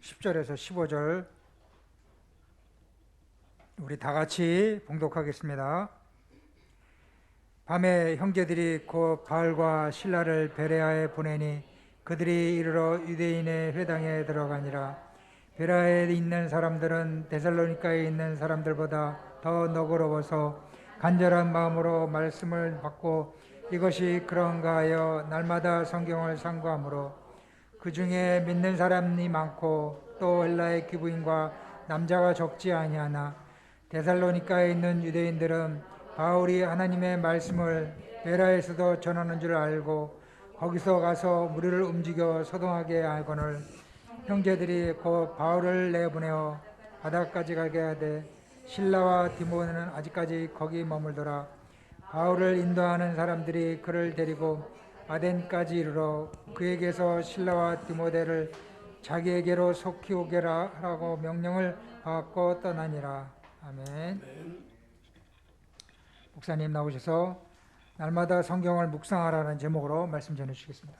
10절에서 15절 우리 다 같이 봉독하겠습니다. 밤에 형제들이 곧 바울과 실라를 베레아에 보내니 그들이 이르러 유대인의 회당에 들어가니라. 베레아에 있는 사람들은 데살로니가에 있는 사람들보다 더 너그러워서 간절한 마음으로 말씀을 받고 이것이 그런가 하여 날마다 성경을 상고하므로 그 중에 믿는 사람이 많고 또 헬라의 기부인과 남자가 적지 아니하나 데살로니가에 있는 유대인들은 바울이 하나님의 말씀을 베라에서도 전하는 줄 알고 거기서 가서 무리를 움직여 소동하게 하거늘 형제들이 곧 바울을 내보내어 바다까지 가게 하되 실라와 디모데는 아직까지 거기 머물더라. 바울을 인도하는 사람들이 그를 데리고 아덴까지 이르러 그에게서 실라와 디모데를 자기에게로 속히 오게 하라고 명령을 받고 떠나니라. 아멘. 목사님 나오셔서 날마다 성경을 묵상하라는 제목으로 말씀 전해 주시겠습니다.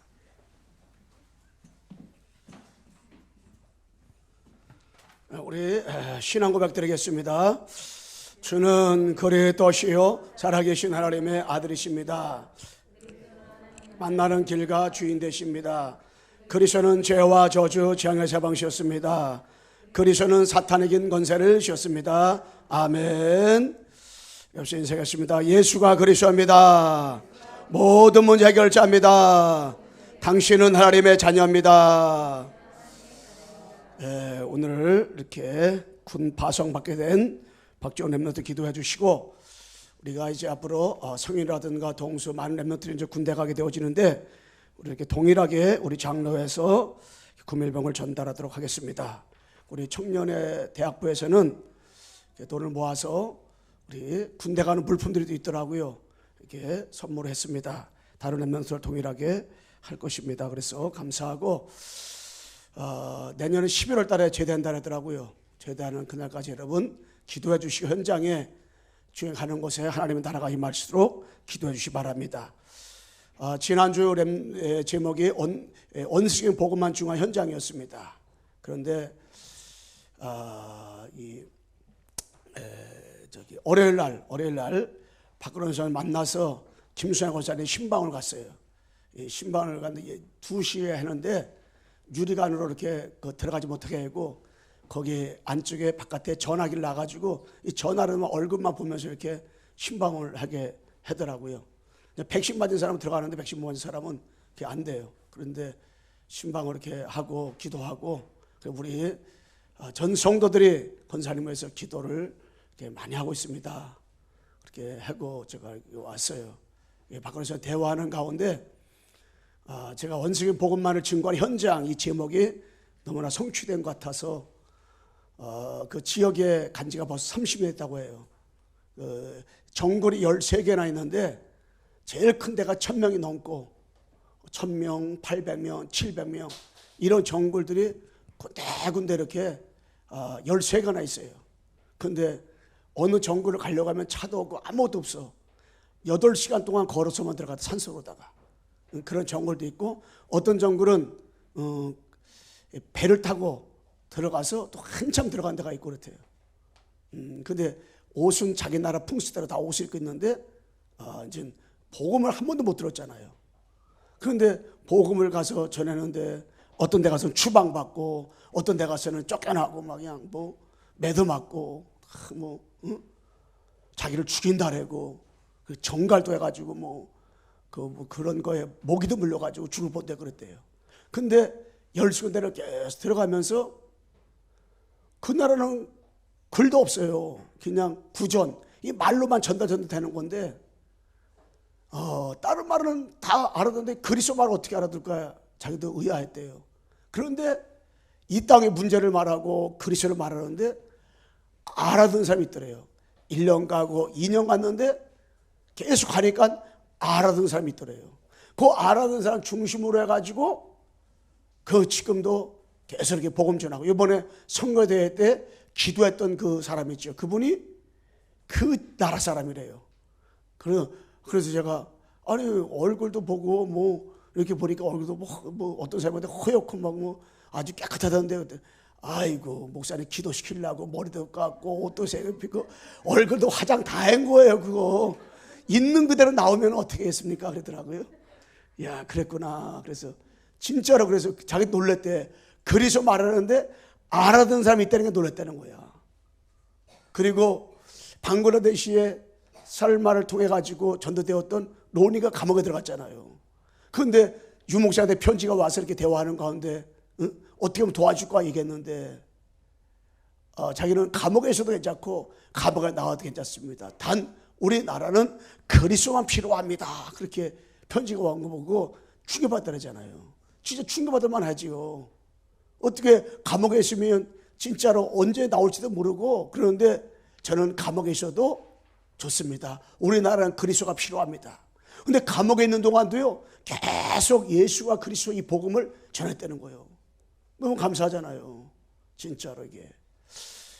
우리 신앙 고백 드리겠습니다. 주는 그리스도시요 살아계신 하나님의 아들이십니다. 만나는 길과 주인 되십니다. 그리스도는 죄와 저주 재앙의 사방이셨습니다. 그리스도는 사탄의 긴 권세를 씌웠습니다. 아멘. 옆에 인사하겠습니다. 예수가 그리스도입니다. 모든 문제 해결자입니다. 당신은 하나님의 자녀입니다. 오늘 이렇게 군 파송받게 된 박지원 랩런트 기도해 주시고, 우리가 이제 앞으로 성인이라든가 동수 많은 랩런트들이 이제 군대 가게 되어지는데, 우리 이렇게 동일하게 우리 장로에서 구밀병을 전달하도록 하겠습니다. 우리 청년의 대학부에서는 돈을 모아서 우리 군대 가는 물품들이 있더라고요. 이렇게 선물을 했습니다. 다른 랩런트를 동일하게 할 것입니다. 그래서 감사하고, 내년에 11월 달에 제대한다 하더라고요. 제대하는 그날까지 여러분 기도해 주시고 현장에 주행하는 곳에 하나님의 나라가 임하시도록 기도해 주시기 바랍니다. 지난주 제목이 원수적인 복음만 중요한 현장이었습니다. 그런데 월요일 날 박근홍 선생을 만나서 김수영 권사님 신방을 갔어요. 신방을 갔는데 2시에 했는데 유리관으로 이렇게 들어가지 못하게 하고 거기 안쪽에 바깥에 전화기를 놔가지고 이 전화를 얼굴만 보면서 이렇게 신방을 하게 하더라고요. 백신 맞은 사람은 들어가는데 백신 못 맞은 사람은 그게 안 돼요. 그런데 신방을 이렇게 하고 기도하고, 우리 전 성도들이 권사님에서 기도를 이렇게 많이 하고 있습니다. 그렇게 하고 제가 왔어요. 박근혜 대화하는 가운데 제가 원수적인 복음만을 증거하는 현장, 이 제목이 너무나 성취된 것 같아서 그 지역에 간 지가 벌써 30년 됐다고 해요. 정글이 13개나 있는데 제일 큰 데가 1000명이 넘고 1000명, 800명, 700명 이런 정글들이 군데군데 이렇게 13개나 있어요. 근데 어느 정글을 가려고 하면 차도 없고 아무것도 없어. 8시간 동안 걸어서만 들어가다 산속으로다가 그런 정글도 있고, 어떤 정글은 배를 타고 들어가서 또 한참 들어간 데가 있고 그렇대요. 근데 옷은 자기 나라 풍습대로 다 옷을 입고 있는데 이제 복음을 한 번도 못 들었잖아요. 그런데 복음을 가서 전하는데 어떤 데 가서는 추방받고 어떤 데 가서는 쫓겨나고 막 그냥 뭐 매도 맞고 자기를 죽인다래고 정갈도 해가지고 그런 거에 모기도 물려가지고 죽을 뻔데 그랬대요. 근데 10군데를 계속 들어가면서 그 나라는 글도 없어요. 그냥 구전, 이 말로만 전달되는 건데 다른 말은 다 알아듣는데 그리스도 말을 어떻게 알아들을까 자기도 의아했대요. 그런데 이 땅의 문제를 말하고 그리스도를 말하는데 알아듣는 사람이 있더래요. 1년 가고 2년 갔는데 계속 가니까 알아듣는 사람이 있더래요. 그 알아듣는 사람 중심으로 해가지고 지금도 계속 이렇게 복음 전하고, 이번에 선거대회 때 기도했던 그 사람이 있죠. 그분이 그 나라 사람이래요. 그래서 제가 얼굴도 보고 이렇게 보니까 얼굴도 어떤 사람한테 허옇고 아주 깨끗하다는데 아이고 목사님 기도시키려고 머리도 깎고 옷도 새겨피고 얼굴도 화장 다 한 거예요. 그거 있는 그대로 나오면 어떻게 했습니까? 그러더라고요. 야, 그랬구나. 그래서 진짜로 그래서 자기 놀랬대. 그리스도 말하는데 알아듣는 사람이 있다는 게 놀랬다는 거야. 그리고 방글라데시에 설마를 통해 가지고 전도되었던 로니가 감옥에 들어갔잖아요. 그런데 유목사한테 편지가 와서 이렇게 대화하는 가운데 어떻게 하면 도와줄 거야 얘기했는데 자기는 감옥에서도 괜찮고 감옥에 나와도 괜찮습니다. 단 우리나라는 그리스도만 필요합니다. 그렇게 편지가 온 거 보고 충격받더라잖아요. 진짜 충격받을 만하지요. 어떻게 감옥에 있으면 진짜로 언제 나올지도 모르고 그러는데 저는 감옥에 있어도 좋습니다. 우리나라는 그리스도가 필요합니다. 근데 감옥에 있는 동안도요 계속 예수와 그리스도 이 복음을 전했다는 거예요. 너무 감사하잖아요. 진짜로 이게.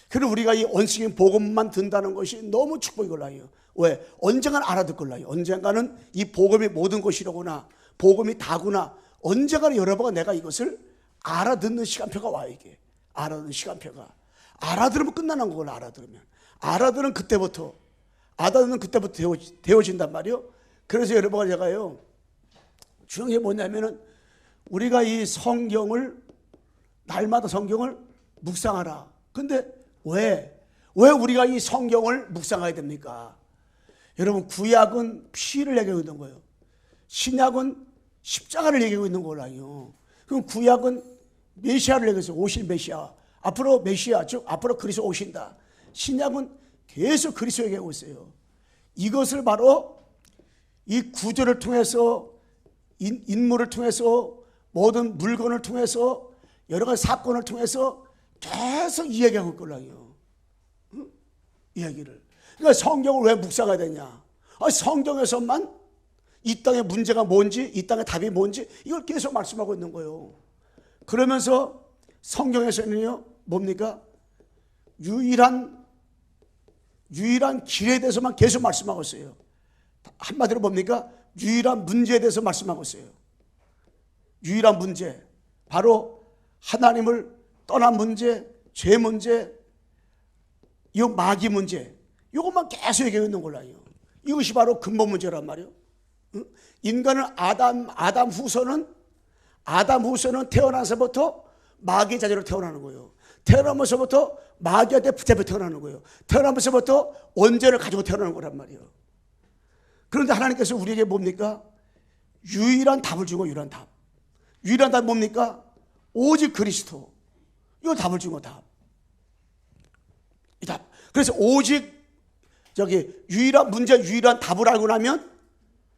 그리고 우리가 이 언식인 복음만 든다는 것이 너무 축복이 걸라요. 왜? 언젠가는 알아듣걸라요. 언젠가는 이 복음이 모든 것이로구나. 복음이 다구나. 언젠가는 여러분과 내가 이것을 알아듣는 시간표가 와요. 이게 알아듣는 시간표가. 알아들으면 끝나는 거걸 알아들으면 그때부터 되어진단 말이요. 그래서 여러분과 제가요 중요한 게 뭐냐면은 우리가 이 성경을 날마다 성경을 묵상하라. 근데 왜 우리가 이 성경을 묵상해야 됩니까? 여러분 구약은 피를 얘기하고 있는 거예요. 신약은 십자가를 얘기하고 있는 거라요. 그럼 구약은 메시아를 얘기해서 오실 메시아, 앞으로 메시아 즉 앞으로 그리스도 오신다. 신약은 계속 그리스도 얘기하고 있어요. 이것을 바로 이 구절을 통해서 인물을 통해서 모든 물건을 통해서 여러 가지 사건을 통해서 계속 이야기하고 있거든요. 이야기를. 그러니까 성경을 왜 묵상해야 되냐? 성경에서만 이 땅의 문제가 뭔지, 이 땅의 답이 뭔지 이걸 계속 말씀하고 있는 거예요. 그러면서 성경에서는요 뭡니까? 유일한 길에 대해서만 계속 말씀하고 있어요. 한마디로 뭡니까? 유일한 문제에 대해서 말씀하고 있어요. 유일한 문제, 바로 하나님을 떠난 문제, 죄 문제, 이 마귀 문제, 이것만 계속 얘기하고 있는 걸로요. 이것이 바로 근본 문제란 말이에요. 인간은 아담 후손은 태어나서부터 마귀 자녀로 태어나는 거예요. 태어나면서부터 마귀한테 붙잡혀 태어나는 거예요. 태어나면서부터 원죄를 가지고 태어나는 거란 말이에요. 그런데 하나님께서 우리에게 뭡니까? 유일한 답을 주고 유일한 답. 유일한 답이 뭡니까? 오직 그리스도. 이거 답을 준 거 답. 이 답. 그래서 오직 유일한 문제, 유일한 답을 알고 나면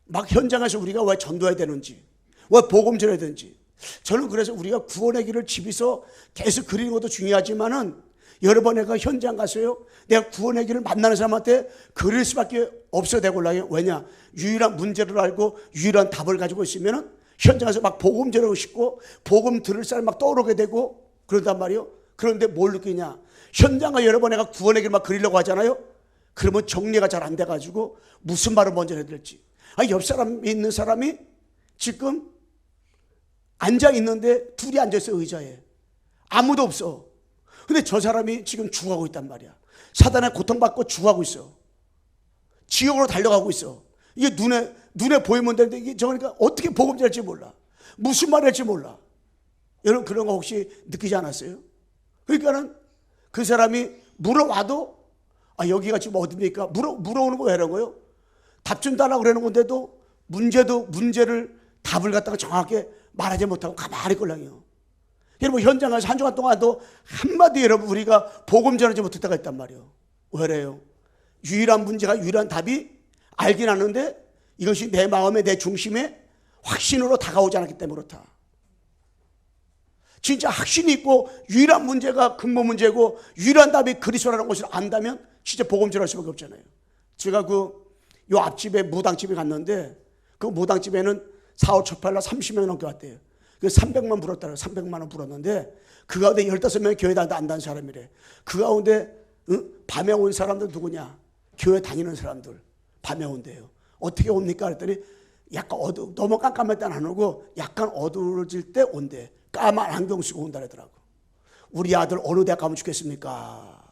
막 현장에서 우리가 왜 전도해야 되는지, 왜 복음 전해야 되는지. 저는 그래서 우리가 구원의 길을 집에서 계속 그리는 것도 중요하지만은 여러분 내가 현장 가서요 내가 구원의 길을 만나는 사람한테 그릴 수밖에 없어야 되고요. 왜냐? 유일한 문제를 알고 유일한 답을 가지고 있으면은 현장에서 막 복음 전하고 싶고 복음 들을 사람 막 떠오르게 되고 그런단 말이에요. 그런데 뭘 느끼냐? 현장과 여러 번 내가 구원의 길 막 그리려고 하잖아요. 그러면 정리가 잘 안 돼가지고 무슨 말을 먼저 해야 될지. 옆 사람이 있는 사람이 지금 앉아 있는데 둘이 앉아 있어 의자에. 아무도 없어. 근데 저 사람이 지금 죽어가고 있단 말이야. 사단의 고통받고 죽어가고 있어. 지옥으로 달려가고 있어. 이게 눈에 보이면 되는데 이게 저러니까 어떻게 복음 될지 몰라. 무슨 말을 할지 몰라. 여러분 그런 거 혹시 느끼지 않았어요? 그러니까는 그 사람이 물어와도 여기가 지금 어디입니까? 물어오는 거 왜 이런 거예요? 답 준다라고 그러는 건데도 문제를 답을 갖다가 정확하게 말하지 못하고 가만히 있걸랑요. 여러분 현장에서 한 주간 동안도 한마디 여러분 우리가 복음 전하지 못했다가 있단 말이에요. 왜래요? 유일한 문제가 유일한 답이 알긴 하는데 이것이 내 마음에 내 중심에 확신으로 다가오지 않았기 때문에 그렇다. 진짜 확신이 있고 유일한 문제가 근본 문제고 유일한 답이 그리스도라는 것을 안다면 진짜 복음 전할 수밖에 없잖아요. 제가 요 앞집에 무당집에 갔는데 그 무당집에는 4, 5, 7, 8날 30명 넘게 왔대요. 그 300만 불었다고 300만 원 불었는데 그 가운데 15명이 교회 다닌다는 사람이래. 그 가운데 밤에 온 사람들 누구냐? 교회 다니는 사람들 밤에 온대요. 어떻게 옵니까? 그랬더니 약간 너무 깜깜할 때는 안 오고 약간 어두워질 때 온대. 까만 안경 쓰고 온다 그러더라고. 우리 아들 어느 대학 가면 좋겠습니까?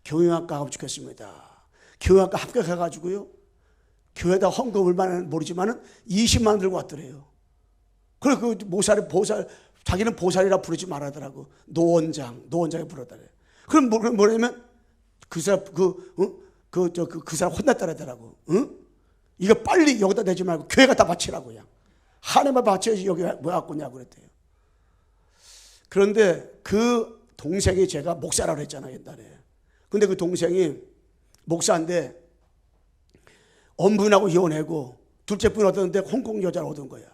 경영학과 가면 좋겠습니다. 경영학과 합격해가지고요, 교회에다 헌금 얼마나 모르지만은 20만 원 들고 왔더래요. 그래, 그 보살, 자기는 보살이라 부르지 말하더라고. 노원장이 부르더래요. 그럼 뭐냐면 그 사람 그 사람 혼났다라더라고. 응? 이거 빨리 여기다 내지 말고 교회 갖다 바치라고. 그냥 하나님만 바쳐야지 여기 왜 갖고 오냐고 그랬대요. 그런데 그 동생이, 제가 목사라고 했잖아요 옛날에. 근데 그 동생이 목사인데 엄부인하고 이혼하고 둘째 분 얻었는데 홍콩 여자를 얻은 거야.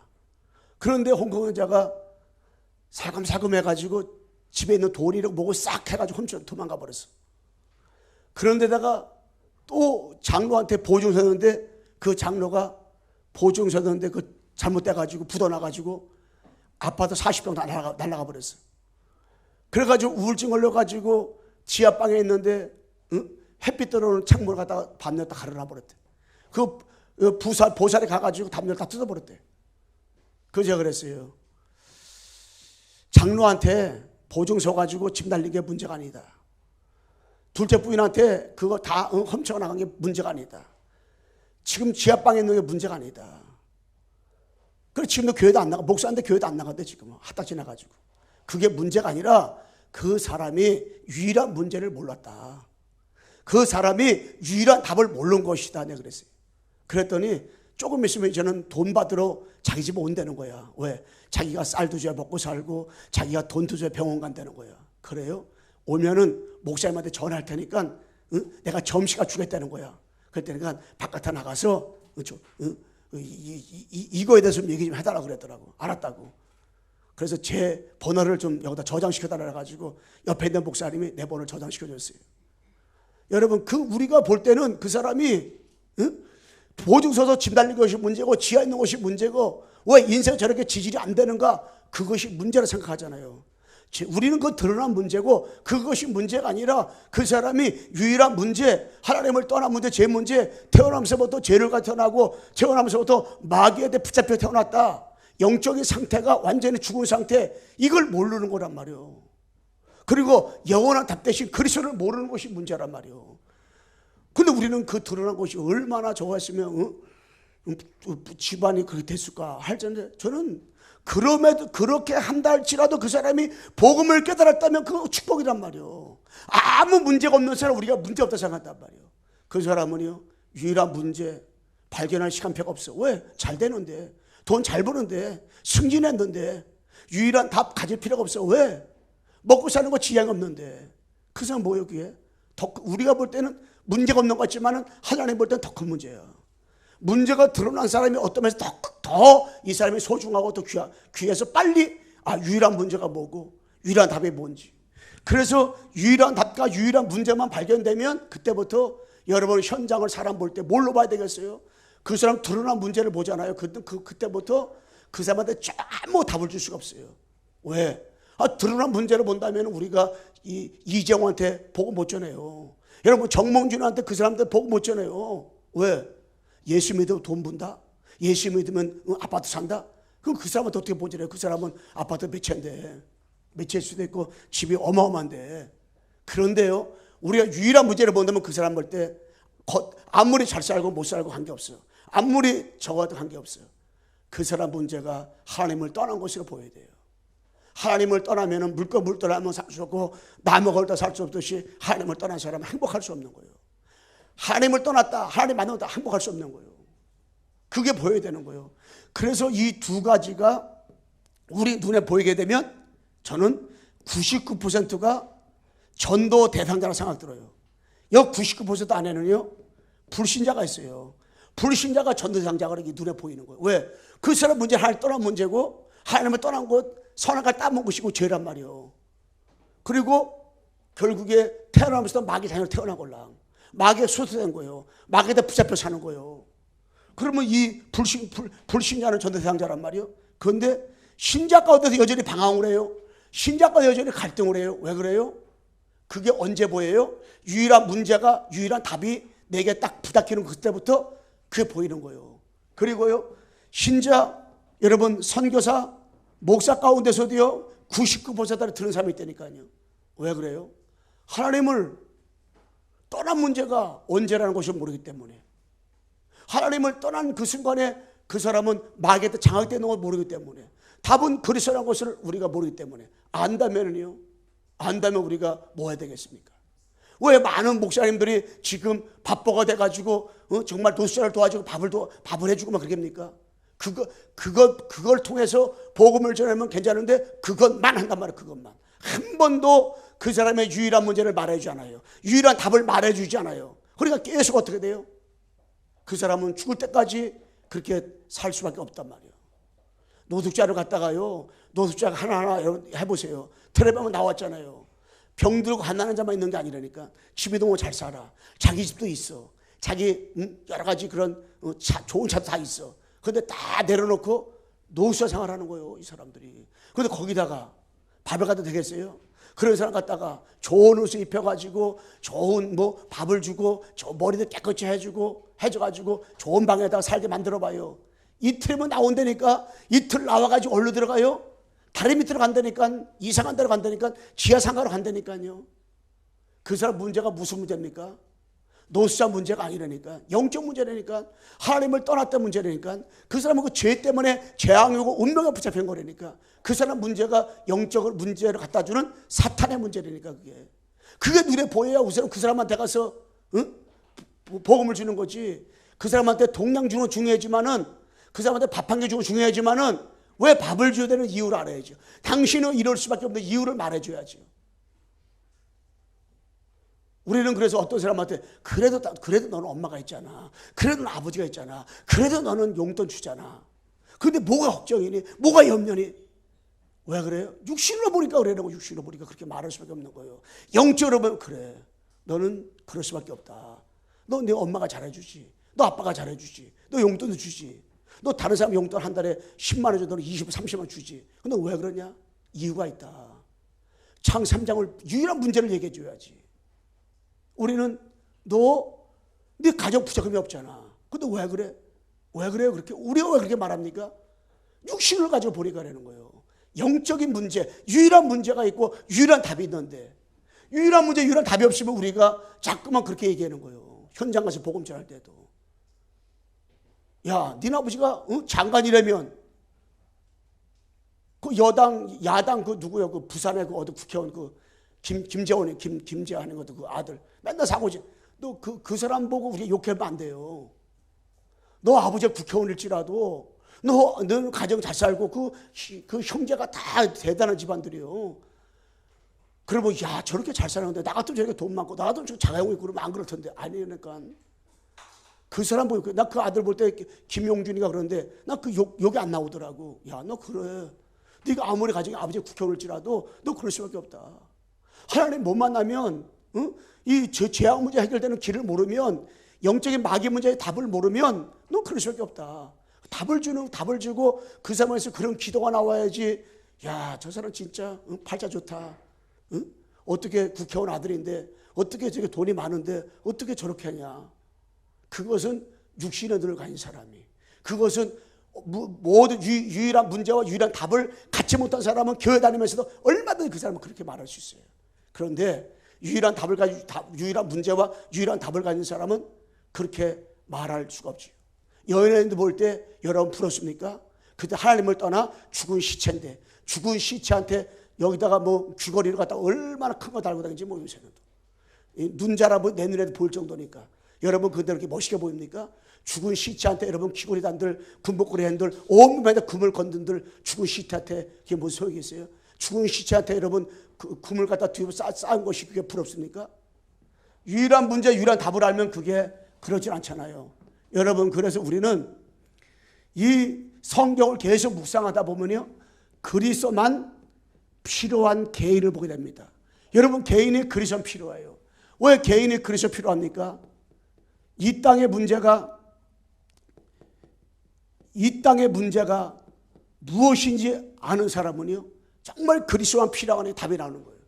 그런데 홍콩 여자가 살금살금 해가지고 집에 있는 돈이라고 뭐고 싹 해가지고 훔쳐 도망가 버렸어. 그런데다가 또 장로한테 보증 섰는데 그 장로가 보증 섰는데 그 잘못돼가지고 묻어나가지고 아파트 40평 날아가 버렸어. 그래가지고 우울증 걸려가지고 지하방에 있는데 햇빛 들어오는 창문을 갖다가 담요 딱 가려놔 버렸대. 그 보살에 가가지고 담요를 다 뜯어버렸대. 그래서 제가 그랬어요. 장로한테 보증 서가지고 집 날린 게 문제가 아니다. 둘째 부인한테 그거 다 훔쳐 나간 게 문제가 아니다. 지금 지하방에 있는 게 문제가 아니다. 그래, 지금도 교회도 안 나가, 목사인데 교회도 안 나간대 지금. 하다 지나가지고. 그게 문제가 아니라 그 사람이 유일한 문제를 몰랐다. 그 사람이 유일한 답을 모르는 것이다. 내가 그랬어요. 그랬더니 조금 있으면 저는 돈 받으러 자기 집 온다는 거야. 왜? 자기가 쌀도 줘야 먹고 살고 자기가 돈도 줘야 병원 간다는 거야. 그래요? 오면은 목사님한테 전화할 테니까 내가 점심가 주겠다는 거야. 그랬더니까 바깥에 나가서 이거에 대해서 좀 얘기 좀 해달라고 그랬더라고. 알았다고. 그래서 제 번호를 좀 여기다 저장시켜달라 가지고 옆에 있는 목사님이 내 번호를 저장시켜줬어요. 여러분, 우리가 볼 때는 그 사람이 보증 서서 집 날린 것이 문제고 지하 있는 것이 문제고 왜 인생 저렇게 지질이 안 되는가, 그것이 문제라 생각하잖아요. 우리는 그 드러난 문제고 그것이 문제가 아니라 그 사람이 유일한 문제, 하나님을 떠난 문제, 제 문제, 태어나면서부터 죄를 태어나고 태어나면서부터 마귀에 대해 붙잡혀 태어났다. 영적인 상태가 완전히 죽은 상태, 이걸 모르는 거란 말이에요. 그리고 영원한 답 대신 그리스도를 모르는 것이 문제란 말이에요. 근데 우리는 그 드러난 것이 얼마나 좋았으면 집안이 그렇게 됐을까 할텐데, 저는 그럼에도 그렇게 한다 할지라도 그 사람이 복음을 깨달았다면 그거 축복이란 말이에요. 아무 문제가 없는 사람 우리가 문제 없다 생각한단 말이에요. 그 사람은요, 유일한 문제 발견할 시간표가 없어. 왜? 잘 되는데, 돈 잘 버는데, 승진했는데, 유일한 답 가질 필요가 없어. 왜? 먹고 사는 거 지장이 없는데. 그 사람 뭐예요 그게? 우리가 볼 때는 문제가 없는 것 같지만 하나님 볼 때는 더 큰 문제예요. 문제가 드러난 사람이 어떤 면에서 더 이 사람이 소중하고 더 귀해서 빨리 유일한 문제가 뭐고 유일한 답이 뭔지. 그래서 유일한 답과 유일한 문제만 발견되면 그때부터 여러분 현장을 사람 볼 때 뭘로 봐야 되겠어요? 그 사람 드러난 문제를 보잖아요. 그때부터 그 사람한테 아무 답을 줄 수가 없어요. 왜? 드러난 문제를 본다면 우리가 이재용한테 복음 못 전해요. 여러분 정몽준한테 그 사람한테 복음 못 전해요. 왜? 예수 믿으면 돈 번다? 예수 믿으면 아파트 산다? 그럼 그 사람한테 어떻게 보전해요? 그 사람은 아파트 몇 채인데, 몇 채일 수도 있고 집이 어마어마한데. 그런데요, 우리가 유일한 문제를 본다면 그 사람 볼 때 아무리 잘 살고 못 살고 관계없어요. 아무리 적어도 관계없어요. 그 사람 문제가 하나님을 떠난 것으로 보여야 돼요. 하나님을 떠나면 물건 물 떠나면 살 수 없고 남의 걸다 살 수 없듯이 하나님을 떠난 사람은 행복할 수 없는 거예요. 하나님을 떠났다, 하나님 만났다 행복할 수 없는 거예요. 그게 보여야 되는 거예요. 그래서 이 두 가지가 우리 눈에 보이게 되면 저는 99%가 전도 대상자라 생각 들어요. 여 99% 안에는요 불신자가 있어요. 불신자가 전도 대상자가 눈에 보이는 거예요. 왜? 그 사람 문제 하나님 떠난 문제고 하나님을 떠난 것 선악을 따먹은 것이고 죄란 말이에요. 그리고 결국에 태어나면서 마귀 자녀로 태어나걸랑 마귀에 소수된 거예요. 마귀에 붙잡혀 사는 거예요. 그러면 이 불신자는 전도 대상자란 말이에요. 그런데 신자 가운데서 여전히 방황을 해요. 신자 가운데 여전히 갈등을 해요. 왜 그래요? 그게 언제 보여요? 유일한 문제가, 유일한 답이 내게 딱 부닥치는 그때부터 그게 보이는 거예요. 그리고요, 신자, 여러분 선교사, 목사 가운데서도요 99%를 들은 사람이 있다니까요. 왜 그래요? 하나님을 떠난 문제가 언제라는 것을 모르기 때문에, 하나님을 떠난 그 순간에 그 사람은 마귀한테 장악되는 걸 모르기 때문에, 답은 그리스도라는 것을 우리가 모르기 때문에, 안다면은요, 안다면 우리가 뭐 해야 되겠습니까? 왜 많은 목사님들이 지금 바빠가 돼가지고 정말 노숙자를 도와주고 밥을 해주고 막 그러겠습니까? 그걸 통해서 복음을 전하면 괜찮은데 그것만 한단 말이에요. 그것만. 한 번도 그 사람의 유일한 문제를 말해주지 않아요. 유일한 답을 말해주지 않아요. 그러니까 계속 어떻게 돼요? 그 사람은 죽을 때까지 그렇게 살 수밖에 없단 말이에요. 노숙자를 갖다가요, 노숙자가 하나하나 여러분 해보세요. 텔레비전에 나왔잖아요. 병들고 가난한 자만 있는 게 아니라니까. 집에도 뭐 잘 살아. 자기 집도 있어. 자기 여러 가지 그런 좋은 차도 다 있어. 그런데 다 내려놓고 노숙자 생활하는 거예요, 이 사람들이. 그런데 거기다가 밥을 갖다 되겠어요? 그런 사람 갖다가 좋은 옷을 입혀가지고 좋은 뭐 밥을 주고 머리도 깨끗이 해줘가지고 좋은 방에다가 살게 만들어봐요. 이틀이면 나온다니까. 이틀 나와가지고 어디로 들어가요? 다리 밑으로 간다니까. 이상한 데로 간다니까. 지하상가로 간다니까요. 그 사람 문제가 무슨 문제입니까? 노숙자 문제가 아니라니까. 영적 문제라니까. 하나님을 떠났던 문제라니까. 그 사람은 그 죄 때문에 재앙이고 운명에 붙잡힌 거라니까. 그 사람 문제가 영적을 문제를 갖다 주는 사탄의 문제라니까. 그게 눈에 보여야 우선 그 사람한테 가서 복음을 주는 거지. 그 사람한테 동양 주는 건 중요하지만은, 그 사람한테 밥 한 개 주는 건 중요하지만은 왜 밥을 줘야 되는 이유를 알아야죠. 당신은 이럴 수밖에 없는 이유를 말해줘야죠. 우리는 그래서 어떤 사람한테 그래도 너는 엄마가 있잖아. 그래도 너는 아버지가 있잖아. 그래도 너는 용돈 주잖아. 근데 뭐가 걱정이니? 뭐가 염려니? 왜 그래요? 육신으로 보니까 그래라고. 육신으로 보니까 그렇게 말할 수밖에 없는 거예요. 영적으로 보면 그래. 너는 그럴 수밖에 없다. 너 네 엄마가 잘해주지. 너 아빠가 잘해주지. 너 용돈도 주지. 너 다른 사람 용돈 한 달에 10만 원 줘도 너는 20, 30만 주지. 근데 왜 그러냐? 이유가 있다. 창 3장을 유일한 문제를 얘기해 줘야지. 우리는 네 가정 부자금이 없잖아. 근데 왜 그래? 왜 그래요? 그렇게 우리가 왜 그렇게 말합니까? 육신을 가지고 보니까 그러는 거예요. 영적인 문제, 유일한 문제가 있고 유일한 답이 있는데, 유일한 문제, 유일한 답이 없으면 우리가 자꾸만 그렇게 얘기하는 거예요. 현장 가서 복음 전할 때도. 야, 니네 아버지가 장관이라면 그 야당 그 누구요? 그 부산에 그 어디 국회의원 그 김재원이 김재하는 것도 그 아들 맨날 사고지. 너 그 사람 보고 우리 욕하면 안 돼요. 너 아버지가 국회의원일지라도 너는 가정 잘 살고 그 형제가 다 대단한 집안들이요. 그러면 야, 저렇게 잘 사는데 나 같으면 저렇게 돈 많고 나 같으면 저렇게 자가용 있고 그러면 안 그럴 텐데. 아니니까. 그 사람 보고 나 그 아들 볼 때 김용준이가 그러는데 나 그 욕이 안 나오더라고. 야, 너 그래. 네가 아무리 가정이 아버지가 국회의원일지라도 너 그럴 수밖에 없다. 하나님 못 만나면 이 죄악 문제 해결되는 길을 모르면, 영적인 마귀 문제의 답을 모르면 너 그럴 수밖에 없다. 답을 주고 그 사람에서 그런 기도가 나와야지. 야, 저 사람 진짜 팔자 좋다. 어떻게 국회의원 아들인데 어떻게 저게 돈이 많은데 어떻게 저렇게 하냐. 그것은 육신의 눈을 가진 사람이, 그것은 모든 유일한 문제와 유일한 답을 갖지 못한 사람은 교회 다니면서도 얼마든지 그 사람은 그렇게 말할 수 있어요. 그런데 유일한 문제와 유일한 답을 가진 사람은 그렇게 말할 수가 없죠. 연예인들 볼 때 여러분 부럽습니까? 그때 하나님을 떠나 죽은 시체인데, 죽은 시체한테 여기다가 뭐 귀걸이를 갖다 얼마나 큰 거 달고 다니는지 모르겠어요. 눈자라 내 눈에도 보일 정도니까. 여러분 그대로 이렇게 멋있게 보입니까? 죽은 시체한테 여러분 귀걸이 단들, 금복걸이 한들, 온몸에다 금을 건든들 죽은 시체한테 그게 무슨 소용이 있어요? 죽은 시체한테 여러분 그 금을 갖다 뒤로 쌓은 것이 그게 부럽습니까? 유일한 문제, 유일한 답을 알면 그게 그러진 않잖아요. 여러분, 그래서 우리는 이 성경을 계속 묵상하다 보면요, 그리스도만 필요한 개인을 보게 됩니다. 여러분, 개인이 그리스도 필요해요. 왜 개인이 그리스도 필요합니까? 이 땅의 문제가 무엇인지 아는 사람은요, 정말 그리스도만 필요한 답이 나오는 거예요.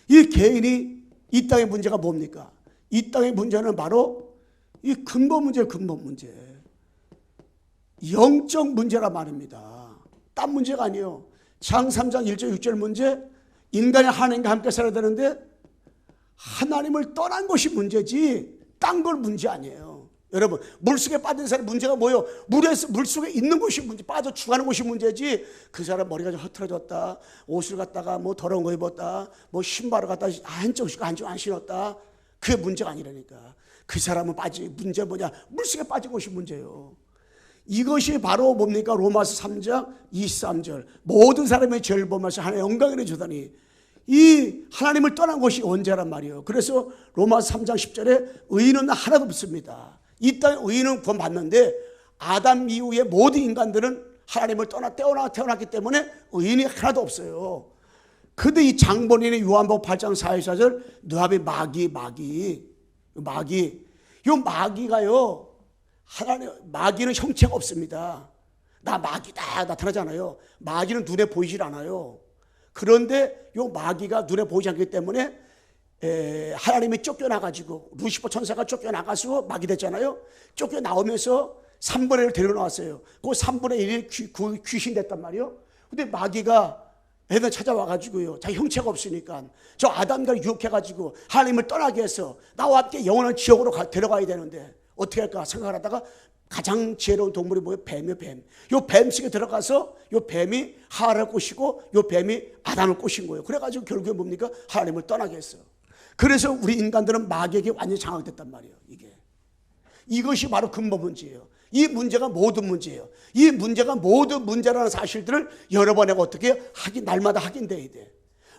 이 개인이 이 땅의 문제가 뭡니까? 이 땅의 문제는 바로 이 근본 문제예요. 근본 문제. 영적 문제라 말입니다. 딴 문제가 아니에요. 장 3장 1절 6절 문제, 인간이 하나님과 함께 살아야 되는데 하나님을 떠난 것이 문제지 딴 걸 문제 아니에요. 여러분, 물속에 빠진 사람 문제가 뭐예요? 물속에 있는 것이 문제, 빠져 죽어가는 것이 문제지 그 사람 머리가 좀 흐트러졌다, 옷을 갖다가 뭐 더러운 거 입었다, 뭐 신발을 갖다가 한쪽 신고 한쪽 안 신었다, 그게 문제가 아니라니까. 그 사람은 문제 뭐냐? 물속에 빠진 것이 문제예요. 이것이 바로 뭡니까? 로마서 3장 23절. 모든 사람의 죄를 범하셔 하나님의 영광을 주다니. 이 하나님을 떠난 것이 언제란 말이에요. 그래서 로마서 3장 10절에 의인은 하나도 없습니다. 이 땅에 의인은 구원받는데 아담 이후에 모든 인간들은 하나님을 태어났기 때문에 의인이 하나도 없어요. 근데 이 장본인의 요한복음 8장 44절 너압의 마귀가요, 마귀는 형체가 없습니다. 나 마귀다 나타나잖아요. 마귀는 눈에 보이질 않아요. 그런데 요 마귀가 눈에 보이지 않기 때문에 하나님이 쫓겨나가지고 루시퍼 천사가 쫓겨나가서 마귀 됐잖아요. 쫓겨나오면서 3분의 1을 데리고 나왔어요. 그 3분의 1이 귀신 됐단 말이에요. 근데 마귀가 애들 찾아와가지고요, 자기 형체가 없으니까 저 아담과 유혹해가지고 하나님을 떠나게 해서 나와 함께 영원한 지옥으로 데려가야 되는데 어떻게 할까 생각을 하다가 가장 지혜로운 동물이 뭐예요? 뱀이요, 뱀. 요 뱀 속에 들어가서 요 뱀이 하와를 꼬시고 요 뱀이 아담을 꼬신 거예요. 그래가지고 결국에 뭡니까? 하나님을 떠나게 했어요. 그래서 우리 인간들은 마귀에게 완전히 장악됐단 말이에요. 이것이 바로 근본 문제예요. 이 문제가 모든 문제예요. 이 문제가 모든 문제라는 사실들을 여러 번 내가 어떻게 날마다 확인돼야 돼.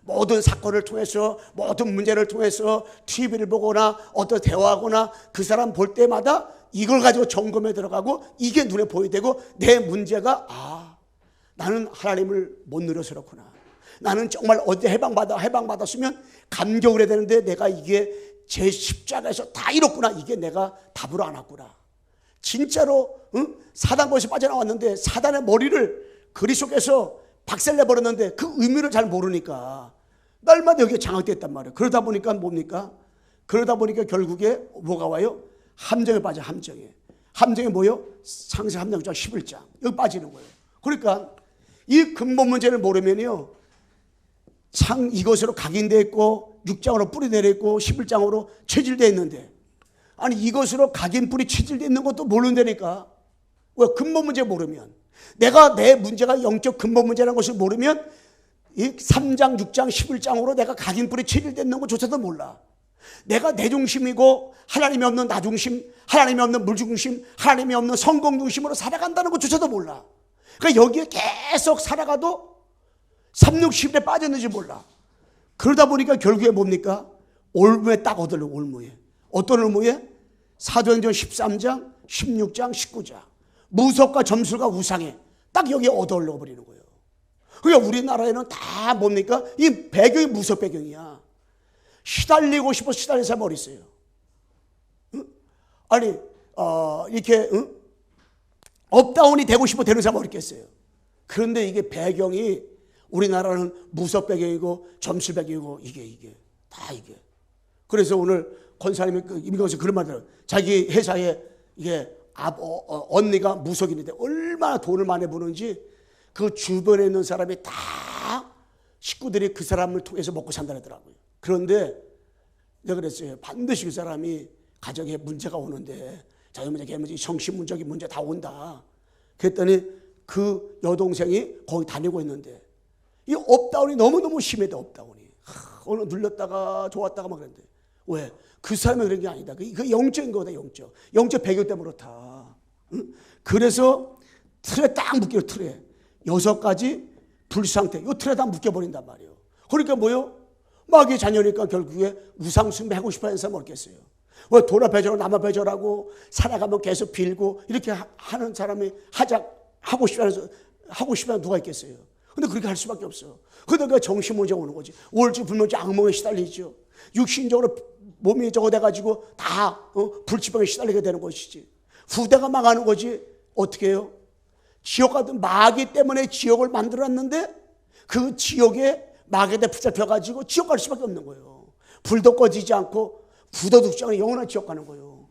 모든 사건을 통해서, 모든 문제를 통해서 TV를 보거나 어떤 대화하거나 그 사람 볼 때마다 이걸 가지고 점검에 들어가고 이게 눈에 보여야 되고, 내 문제가 나는 하나님을 못 누려서 그렇구나. 나는 정말 어디 해방받았으면 감격을 해야 되는데 내가 이게 제 십자가에서 다 잃었구나. 이게 내가 답으로 안 왔구나. 진짜로 사단 것이 빠져나왔는데 사단의 머리를 그리 속에서 박살내버렸는데 그 의미를 잘 모르니까 날마다 여기에 장악됐단 말이에요. 그러다 보니까 뭡니까? 그러다 보니까 결국에 뭐가 와요? 함정에 빠져. 함정이 뭐예요? 창세기 3장 11장 여기 빠지는 거예요. 그러니까 이 근본 문제를 모르면요, 이것으로 각인되어 있고 6장으로 뿌리 내려 있고 11장으로 체질되어 있는데, 아니 이것으로 각인 뿌리 체질되어 있는 것도 모른다니까. 왜? 근본 문제 모르면, 내가 내 문제가 영적 근본 문제라는 것을 모르면 이 3장 6장 11장으로 내가 각인 뿌리 체질되어 있는 것조차도 몰라. 내가 내 중심이고 하나님이 없는 나 중심, 하나님이 없는 물 중심, 하나님이 없는 성공 중심으로 살아간다는 것조차도 몰라. 그러니까 여기에 계속 살아가도 3, 6, 11에 빠졌는지 몰라. 그러다 보니까 결국에 뭡니까? 올무에 딱 얻으려고. 올무에. 어떤 올무에? 사도행전 13장 16장 19장 무섭과 점술과 우상에 딱 여기에 얻으려고 버리는 거예요. 그러니까 우리나라에는 다 뭡니까? 이 배경이 무섭 배경이야. 시달리고 싶어서 시달리는 사람이 어디 있어요? 아니 이렇게 업다운이 되고 싶어 되는 사람이 어디 있겠어요? 그런데 이게 배경이, 우리나라는 무섭 배경이고 점술 배경이고 이게 다 이게. 그래서 오늘 권사님이 임경수 그런 말을 해요. 자기 회사에 이게 언니가 무속인인데 얼마나 돈을 많이 버는지 그 주변에 있는 사람이 다 식구들이 그 사람을 통해서 먹고 산다더라고요. 그런데 내가 그랬어요. 반드시 그 사람이 가정에 문제가 오는데, 자기 문제, 개 문제, 정신문적인 문제 다 온다. 그랬더니 그 여동생이 거기 다니고 있는데 이 업다운이 너무너무 심해다. 업다운이 어느 눌렸다가 좋았다가 막 그랬는데, 왜? 그 사람이 그런 게 아니다. 그 영적인 거다. 영적 배경 때문에 그렇다. 그래서 틀에 딱 묶여. 틀에 6가지 불상태, 이 틀에 다 묶여버린단 말이에요. 그러니까 뭐요? 마귀의 자녀니까 결국에 우상숭배하고 싶어 하는 사람은 없겠어요. 왜? 돌아 배절하고 남아 배절하고 살아가면 계속 빌고 이렇게 하는 사람이 하고 싶어하는 누가 있겠어요? 근데 그렇게 할 수밖에 없어. 그러니까 정신문제가 오는 거지. 우울증, 불면증, 악몽에 시달리죠. 육신적으로 몸이 저거 돼가지고 다 불치병에 시달리게 되는 것이지. 후대가 망하는 거지. 어떻게 해요? 지옥 같은 마귀 때문에 지옥을 만들었는데 그 지옥에 마귀한테 붙잡혀가지고 지옥 갈 수밖에 없는 거예요. 불도 꺼지지 않고 구도 죽지 않고 영원한 지옥 가는 거예요.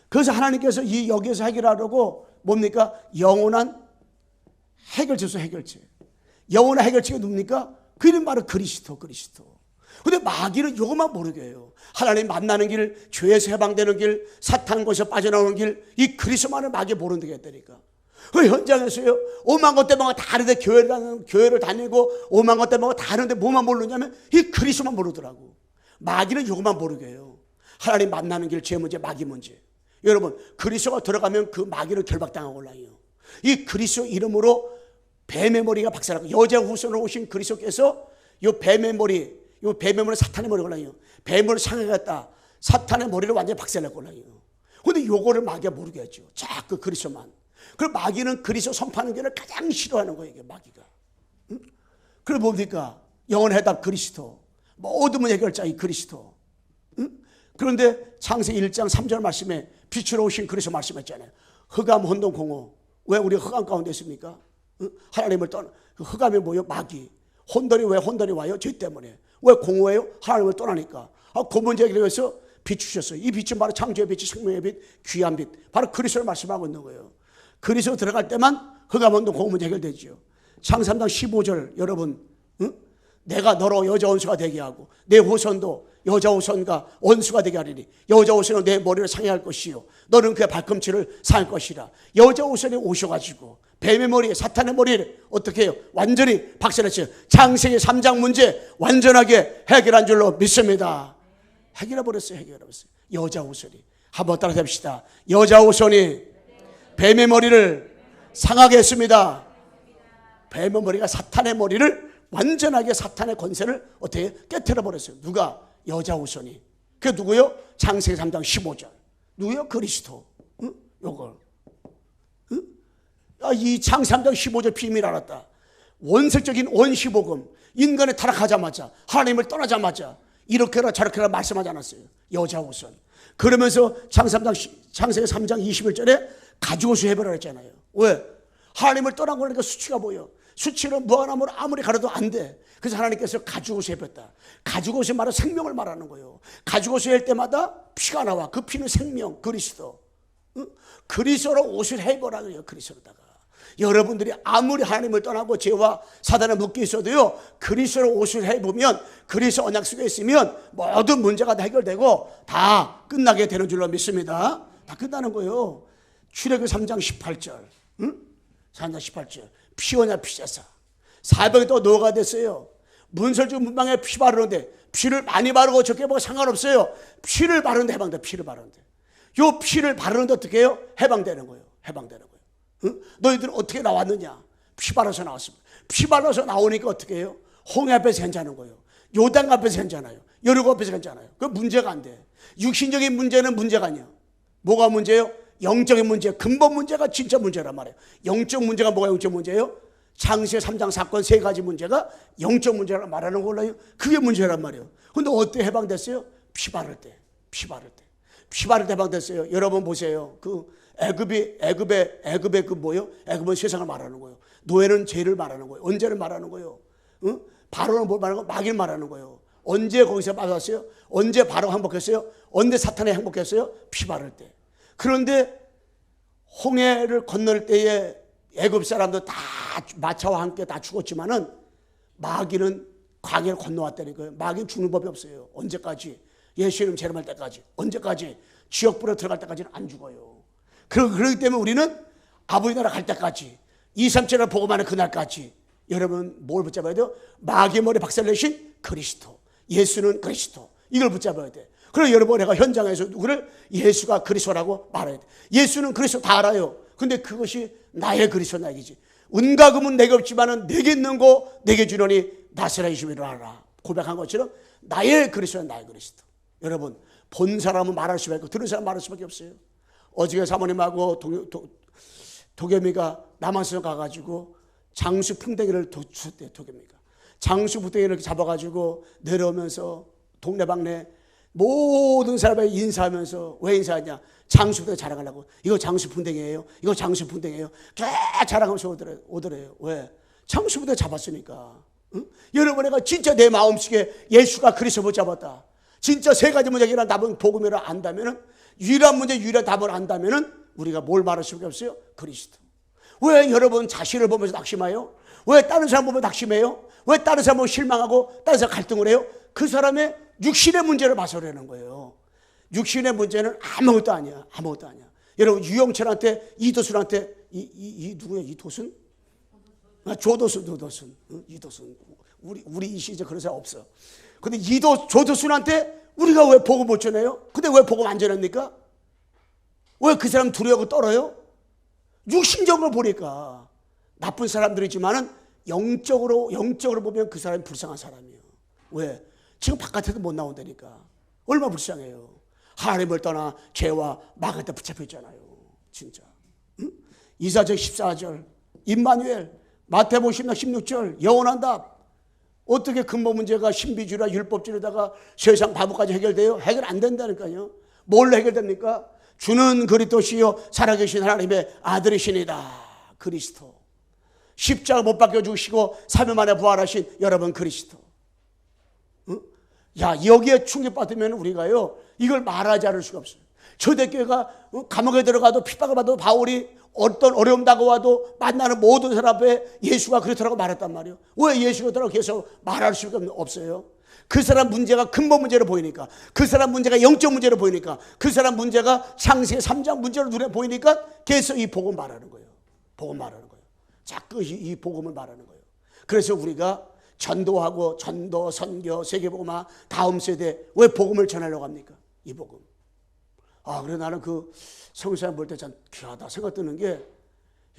그래서 하나님께서 여기에서 해결하려고 뭡니까? 영원한 해결책이죠. 해결책. 영원한 해결책이 뭡니까? 그 이름 바로 그리스도. 근데 마귀는 이것만 모르게 해요. 하나님 만나는 길, 죄에서 해방되는 길, 사탄 곳에서 빠져나오는 길, 이 그리스도만을 마귀 모르는 게 있다니까. 그 현장에서요, 오만 것 때문에 다 하는데 교회를 다니고 오만 것 때문에 다 하는데 뭐만 모르냐면 이 그리스도만 모르더라고. 마귀는 이것만 모르게 해요. 하나님 만나는 길, 죄 문제, 마귀 문제. 여러분, 그리스도가 들어가면 그 마귀는 결박당하고 올라요. 이 그리스도 이름으로 뱀의 머리가 박살나고, 여자 후손으로 오신 그리스도께서 이 뱀의 머리, 사탄의 머리가 올라요. 뱀을 상해갔다. 사탄의 머리를 완전히 박살내고 올라요. 근데 요거를 마귀가 모르겠죠. 자꾸 그리스도만. 그럼 마귀는 그리스도 선포하는 길을 가장 싫어하는 거예요, 이게 마귀가. 응? 그럼 뭡니까? 영원의 해답 그리스도. 모든 문제 해결자 이 그리스도. 응? 그런데 창세기 1장 3절 말씀에 빛으로 오신 그리스도 말씀했잖아요. 흑암, 혼돈, 공허. 왜 우리 흑암 가운데 있습니까? 응? 하나님을 그 흑암이 뭐예요? 마귀. 혼돈이 왜 혼돈이 와요? 죄 때문에. 왜 공허해요? 하나님을 떠나니까. 그 문제 해결해서 빛 주셨어요. 이 빛은 바로 창조의 빛, 생명의 빛, 귀한 빛. 바로 그리스도를 말씀하고 있는 거예요. 그리스도 들어갈 때만 흑암, 혼돈, 공허 문제 해결되죠. 창세기 3장 15절 여러분, 응? 내가 너로 여자 원수가 되게 하고 내 후손도 여자 후손과 원수가 되게 하리니 여자 후손은 내 머리를 상해할 것이요 너는 그의 발꿈치를 상할 것이라. 여자 후손이 오셔가지고 뱀의 머리에 사탄의 머리를 어떻게 해요? 완전히 박살냈어요. 창세기 3장 문제 완전하게 해결한 줄로 믿습니다. 해결해버렸어요. 여자 후손이. 한번 따라 해봅시다. 여자 후손이 뱀의 머리를 상하게 했습니다. 뱀의 머리가 사탄의 머리를 완전하게 사탄의 권세를 어떻게 깨트려 버렸어요. 누가? 여자 후손이. 그게 누구요? 창세기 3장 15절. 누구요? 그리스도. 응? 요걸. 응? 이 창세기 3장 15절 비밀 알았다. 원색적인 원시복음. 인간이 타락하자마자 하나님을 떠나자마자 이렇게라 저렇게라 말씀하지 않았어요. 여자 후손. 그러면서 창세기 3장 21절에 가죽옷을 해버려 했잖아요. 왜? 하나님을 떠난 거니까 수치가 보여. 수치는 무한함으로 아무리 가려도 안 돼. 그래서 하나님께서 가죽옷을 입혔다. 가죽옷이 바로 생명을 말하는 거예요. 가죽옷을 할 때마다 피가 나와. 그 피는 생명, 그리스도. 응? 그리스도로 옷을 해보라 그래요. 그리스도로다가. 여러분들이 아무리 하나님을 떠나고 죄와 사단에 묶여 있어도요, 그리스도로 옷을 해보면, 그리스도 언약 속에 있으면 모든 문제가 다 해결되고 다 끝나게 되는 줄로 믿습니다. 다 끝나는 거예요. 출애굽기 3장 18절. 응? 3장 18절. 피오냐 피자사. 사병이 또 노가 됐어요. 문설주 문방에 피 바르는데 피를 많이 바르고 적게 바르고 상관없어요. 피를 바르는데 해방돼. 피를 바르는데. 요 피를 바르는데 어떻게 해요? 해방되는 거예요. 해방되는 거예요. 응? 너희들은 어떻게 나왔느냐? 피 바라서 나왔습니다. 피 바라서 나오니까 어떻게 해요? 홍해 앞에서 괜찮은 거예요. 요단 앞에서 괜찮아요. 여리고 앞에서 괜찮아요. 그 문제가 안 돼. 육신적인 문제는 문제가 아니야. 뭐가 문제예요? 영적인 문제, 근본 문제가 진짜 문제란 말이에요. 영적 문제가 뭐가 영적 문제예요? 창세기 3장 사건 3가지 문제가 영적 문제라 말하는 걸로요. 그게 문제란 말이에요. 근데 어때 해방됐어요? 피 바를 때. 피 바를 때 해방됐어요. 여러분 보세요. 그 애굽의 그 뭐예요? 애굽은 세상을 말하는 거예요. 노예는 죄를 말하는 거예요. 언제를 말하는 거예요? 응? 바로는 뭘 말하는 거예요? 마귀를 말하는 거예요. 언제 거기서 빠졌어요? 언제 바로 행복했어요? 언제 사탄에 행복했어요? 피 바를 때. 그런데 홍해를 건널 때에 애굽 사람도 다 마차와 함께 다 죽었지만은 마귀는 광야를 건너왔다는 거예요. 마귀는 죽는 법이 없어요. 언제까지? 예수 이름 재림할 때까지. 언제까지? 지옥불에 들어갈 때까지는 안 죽어요. 그렇기 때문에 우리는 아버지 나라 갈 때까지 2, 3절을 보고만은 그날까지 여러분 뭘 붙잡아야 돼요? 마귀의 머리 박살내신 그리스도. 예수는 그리스도. 이걸 붙잡아야 돼. 그래서 여러분 내가 현장에서 누구를 예수가 그리스도라고 말해야 돼. 예수는 그리스도 다 알아요. 근데 그것이 나의 그리스도 나이지. 은과 금은 내게 없지만은 내게 있는 거 내게 주려니 나사렛 예수를 알아. 고백한 것처럼 나의 그리스도는 나의 그리스도. 여러분 본 사람은 말할 수밖에 없고 들은 사람은 말할 수밖에 없어요. 어저께 사모님하고 도겸이가 남한에서 가가지고 장수 풍뎅이를 줬대요. 도겸이가 장수 풍뎅이를 잡아가지고 내려오면서 동네방네 모든 사람에게 인사하면서 왜 인사하냐? 장수풍뎅이 자랑하려고. 이거 장수풍뎅이에요. 이거 장수풍뎅이에요. 쫙 자랑하면서 오더래요. 왜? 장수풍뎅이 잡았으니까. 응? 여러분 내가 진짜 내 마음속에 예수가 그리스도 붙잡았다. 진짜 3가지 문제기란 답은 복음이라 안다면은 유일한 문제 유일한 답을 안다면은 우리가 뭘 말할 수밖에 없어요? 그리스도. 왜 여러분 자신을 보면서 낙심해요? 왜 다른 사람 보면 낙심해요? 왜 다른 사람 보면 실망하고 다른 사람 갈등을 해요? 그 사람의 육신의 문제를 봐서 그러는 거예요. 육신의 문제는 아무것도 아니야. 아무것도 아니야. 여러분 유영철한테 이도순한테 누구야? 이도순? 조도순. 이도순. 우리 이 시즌 그런 사람 없어. 근데 조도순한테 우리가 왜 복음 못 전해요? 근데 왜 복음 안 전합니까? 왜 그 사람 두려워하고 떨어요? 육신적으로 보니까 나쁜 사람들이지만은 영적으로 보면 그 사람이 불쌍한 사람이에요. 왜? 지금 바깥에도 못 나온다니까. 얼마나 불쌍해요. 하나님을 떠나 죄와 마귀한테 붙잡혀 있잖아요. 진짜. 응? 이사적 14절 임마누엘, 마태복음 16절 영원한 답. 어떻게 근본 문제가 신비주의나 율법주의로다가 세상 바보까지 해결돼요? 해결 안 된다니까요. 뭘로 해결됩니까? 주는 그리스도시요 살아계신 하나님의 아들이시니다. 그리스도. 십자가 못 박혀 죽으시고 3일 만에 부활하신 여러분 그리스도. 응? 야, 여기에 충격받으면 우리가요 이걸 말하지 않을 수가 없어요. 초대교회가 감옥에 들어가도 핍박을 받아도 바울이 어떤 어려움 다가와도 만나는 모든 사람 앞에 예수가 그렇다고 말했단 말이에요. 왜 예수가 그렇다고 계속 말할 수가 없어요? 그 사람 문제가 근본 문제로 보이니까, 그 사람 문제가 영적 문제로 보이니까, 그 사람 문제가 창세기 3장 문제로 눈에 보이니까 계속 이 복음 말하는 거예요. 복음 말하는 거예요. 자꾸 이 복음을 말하는 거예요. 그래서 우리가 전도하고 전도, 선교, 세계복음화 다음 세대 왜 복음을 전하려고 합니까? 이 복음. 그래 나는 그 성사님 볼 때 참 귀하다 생각 드는 게,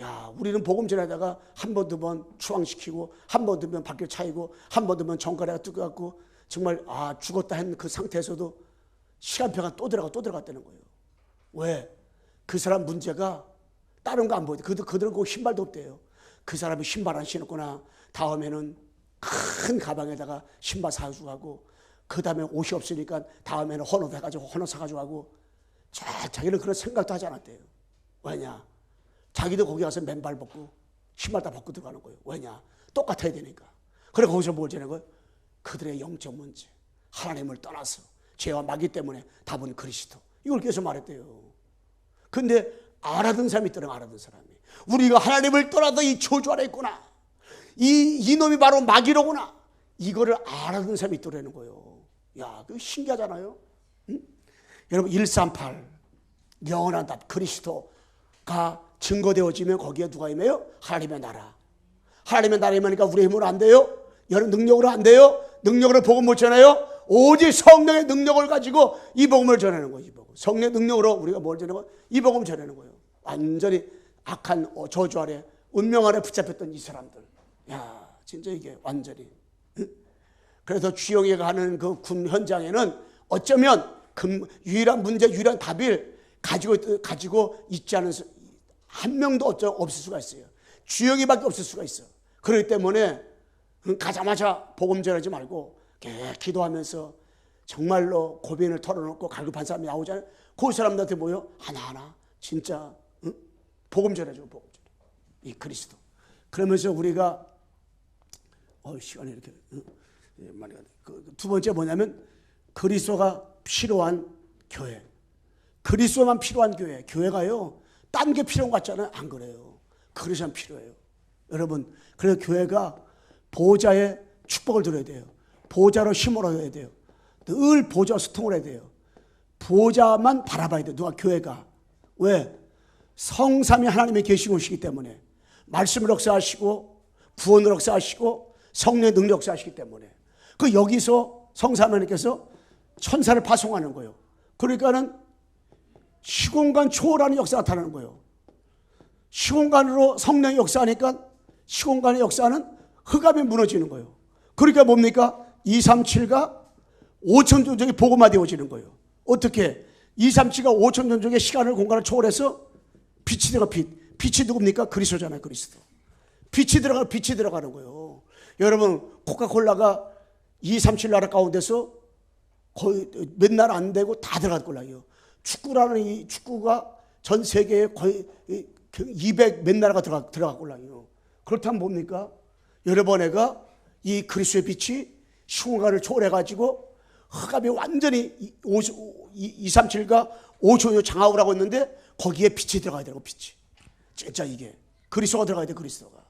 야, 우리는 복음 전하다가 한 번, 두 번 추앙시키고, 한 번, 두 번 바퀴 차이고, 한 번, 두 번 정가래가 뜨거웠고, 정말, 죽었다 했는 그 상태에서도 시간표가 또 들어갔다는 거예요. 왜? 그 사람 문제가 다른 거 안 보여요. 그들은 그 신발도 없대요. 그 사람이 신발 안 신었구나. 다음에는 큰 가방에다가 신발 사가지고 가고, 그 다음에 옷이 없으니까 다음에는 헌옷 해가지고 헌옷 사가지고 가고, 자기는 그런 생각도 하지 않았대요. 왜냐? 자기도 거기 가서 맨발 벗고 신발 다 벗고 들어가는 거예요. 왜냐? 똑같아야 되니까. 그래 거기서 뭘 전하는 거예요? 그들의 영적 문제, 하나님을 떠나서 죄와 마귀 때문에 답은 그리스도. 이걸 계속 말했대요. 근데 알아듣는 사람이 있더라고요. 알아듣는 사람이. 우리가 하나님을 떠나서 이 저주 아래 있구나. 이놈이 바로 마귀로구나. 이거를 알아듣는 사람이 있더라는 거예요. 야, 그거 신기하잖아요. 응? 여러분 138 영원한 답 그리스도가 증거되어지면 거기에 누가 임해요? 하나님의 나라. 하나님의 나라 임하니까 우리 힘으로 안 돼요? 여러분 능력으로 안 돼요? 능력으로 복음 못 전해요? 오직 성령의 능력을 가지고 이 복음을 전하는 거예요. 이 복음. 성령의 능력으로 우리가 뭘 전하는 거예요? 이 복음을 전하는 거예요. 완전히 악한 저주 아래 운명 아래 붙잡혔던 이 사람들. 야, 진짜 이게 완전히. 그래서 주영이가 가는 그 군 현장에는 어쩌면 유일한 문제, 유일한 답을 가지고 있지 않은 한 명도 없을 수가 있어요. 주영이밖에 없을 수가 있어. 그렇기 때문에 가자마자 복음 전하지 말고 기도하면서 정말로 고민을 털어놓고 갈급한 사람이 나오잖아요. 그 사람들한테 모여 하나하나 진짜 복음 전해줘, 복음 전해. 이 그리스도. 그러면서 우리가 시간이 이렇게 많이 가네. 두 번째 뭐냐면 그리스도가 필요한 교회. 그리스도만 필요한 교회. 교회가요 딴 게 필요한 것 같잖아요. 안 그래요. 그리스도만 필요해요. 여러분, 그래서 교회가 보좌의 축복을 들어야 돼요. 보좌로 힘을 얻어야 돼요. 늘 보좌 소통을 해야 돼요. 보좌만 바라봐야 돼요. 누가? 교회가. 왜? 성삼위 하나님이 계시고 오시기 때문에, 말씀을 역사하시고 구원을 역사하시고 성령의 능력 역사하시기 때문에, 여기서 성삼위 하나님께서 천사를 파송하는 거예요. 그러니까는 시공간 초월하는 역사가 나타나는 거예요. 시공간으로 성령이 역사하니까 시공간의 역사는 흑암이 무너지는 거예요. 그러니까 뭡니까? 237가 5,000년 전에 복음화되어지는 거예요. 어떻게? 237가 5,000년 전에 시간을 공간을 초월해서 빛이 들어가. 빛이 누굽니까? 그리스도잖아요. 그리스도. 빛이 들어가는 거예요. 여러분, 코카콜라가 237 나라 가운데서 거의 몇 나라 안 되고 다 들어갈 거라요. 축구라는 이 축구가 전 세계에 거의 200 몇 나라가 들어갈 거라요. 그렇다면 뭡니까? 여러분애가 이 그리스도의 빛이 시공간을 초월해가지고 흑암이 완전히 237과 5천년 장악을 하고 있는데 거기에 빛이 들어가야 되고, 빛이. 진짜 이게 그리스도가 들어가야 돼. 그리스도가.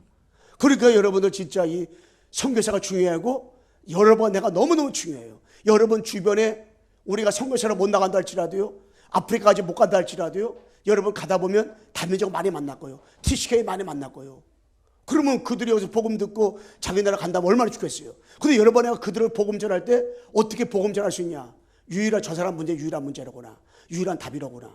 그러니까 여러분들 진짜 이 선교사가 중요하고 여러분 내가 너무너무 중요해요. 여러분 주변에 우리가 선교사를 못 나간다 할지라도요, 아프리카까지 못 간다 할지라도요, 여러분 가다 보면 다민족 많이 만날 거예요. TCK 많이 만날 거예요. 그러면 그들이 여기서 복음 듣고 자기 나라 간다면 얼마나 좋겠어요. 근데 여러분 내가 그들을 복음 전할 때 어떻게 복음 전할 수 있냐? 유일한 저 사람 문제 유일한 문제로구나. 유일한 답이로구나.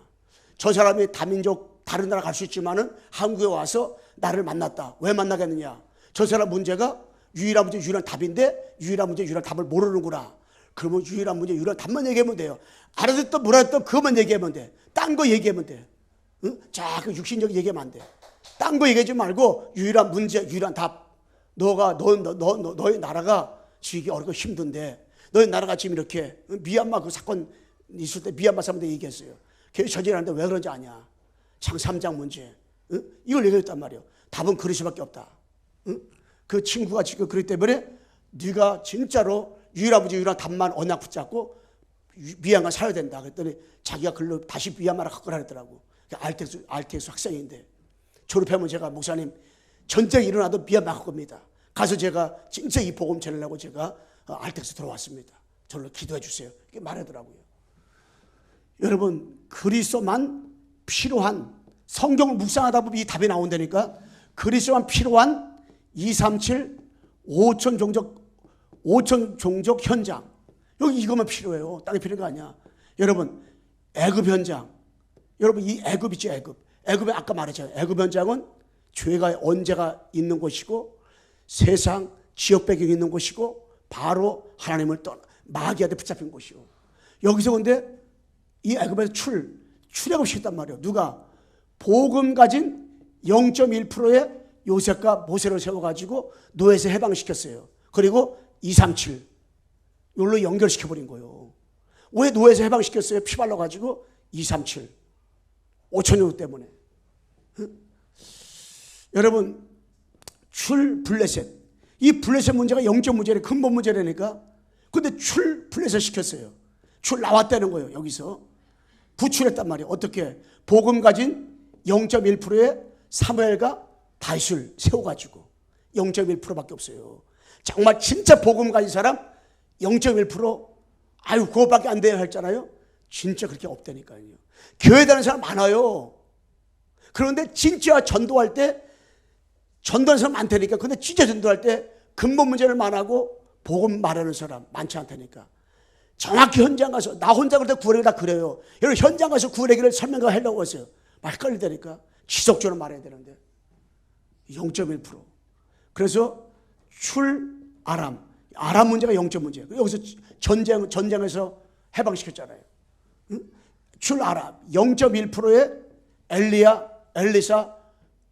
저 사람이 다민족 다른 나라 갈 수 있지만은 한국에 와서 나를 만났다. 왜 만나겠느냐? 저 사람 문제가 유일한 문제 유일한 답인데 유일한 문제 유일한 답을 모르는구나. 그러면 유일한 문제 유일한 답만 얘기하면 돼요. 알아듣든 몰라듣든 그것만 얘기하면 돼. 딴 거 얘기하면 돼. 응? 자꾸 육신적인 얘기하면 안 돼. 딴 거 얘기하지 말고 유일한 문제 유일한 답. 너의 나라가 지기 어렵고 힘든데 너희 나라가 지금 이렇게 미얀마 그 사건 있을 때 미얀마 사람들 얘기했어요. 교회 저지하는데 왜 그런지 아냐? 장 3장 문제. 응? 이걸 얘기했단 말이에요. 답은 그럴 수밖에 없다. 응? 그 친구가 지금 그렇기 때문에 네가 진짜로 유일한 문제 유일한 답만 언약 붙잡고 미얀마 살아야 된다. 그랬더니 자기가 글로 다시 미얀마를 갖고 가랬더라고. 알텍스 학생인데 졸업하면 제가 목사님 전쟁이 일어나도 미얀마 갈 겁니다. 가서 제가 진짜 이 복음 전하려고 제가 알텍스 들어왔습니다. 저를 기도해 주세요. 이렇게 말하더라고요. 여러분 그리스도만 필요한 성경을 묵상하다 보면 이 답이 나온다니까. 그리스도만 필요한 237 5천 종족 현장. 여기 이것만 필요해요. 딴 게 필요한 거 아니야. 여러분 애굽 현장. 여러분 이 애굽 있죠. 애굽에 아까 말했잖아요. 애굽 현장은 죄가 언제가 있는 곳이고 세상 지역 배경이 있는 곳이고 바로 하나님을 떠나 마귀한테 붙잡힌 곳이요. 여기서 근데 이 애굽에서 출애굽시켰단 말이에요. 누가? 복음 가진 0.1%의 요셉과 모세를 세워가지고 노예에서 해방시켰어요. 그리고 237 이걸로 연결시켜버린 거예요. 왜 노예에서 해방시켰어요? 피 발라가지고 237 5천년 때문에. 여러분 블레셋 이 블레셋 문제가 영적 문제래. 근본 문제라니까. 근데 블레셋 시켰어요. 나왔다는 거예요. 여기서 부출했단 말이에요. 어떻게? 복음 가진 0.1%의 사무엘과 다윗을 세워가지고 0.1%밖에 없어요. 정말 진짜 복음 가진 사람 0.1% 아유 그거밖에 안 돼요 했잖아요. 진짜 그렇게 없다니까요. 교회 다니는 사람 많아요. 그런데 진짜 전도할 때 전도하는 사람 많다니까. 근데 진짜 전도할 때 근본 문제를 안 하고 복음 말하는 사람 많지 않다니까. 정확히 현장 가서 나 혼자 그럴 때 구원하기 다 그래요. 여러분 현장 가서 구원하기를 설명하려고 했어요. 헷갈리다니까. 지속적으로 말해야 되는데 0.1%. 그래서 아람 문제가 0점 문제예요. 여기서 전쟁에서 해방시켰잖아요. 아람 0.1%의 엘리사,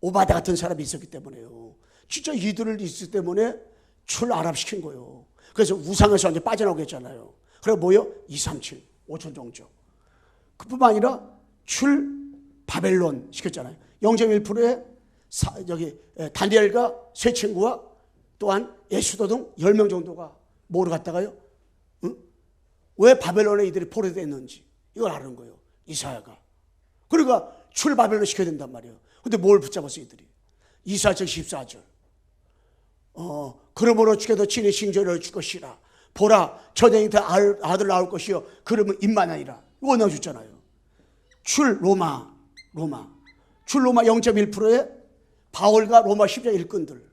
오바다 같은 사람이 있었기 때문에요. 진짜 이들을 있을 때문에 아람 시킨 거예요. 그래서 우상에서 완전 빠져나오게 했잖아요. 그래 뭐요? 237 5천 종족. 그뿐만 아니라 바벨론 시켰잖아요. 0.1%의 다니엘과 세 친구와 또한 예수도 등 10명 정도가 뭐로 갔다가요? 응? 왜 바벨론에 이들이 포로됐는지 이걸 아는 거예요. 이사야가. 그러니까 바벨론 시켜야 된단 말이에요. 근데 뭘 붙잡았어 이들이? 이사야서 14절. 그러므로 주께서 친히 징조를 줄 것이라. 보라 저녁에 아들 나올 것이요 그러면 임마나이라. 이거 나와줬잖아요. 로마 0.1%의 바울과 로마 십자 일꾼들.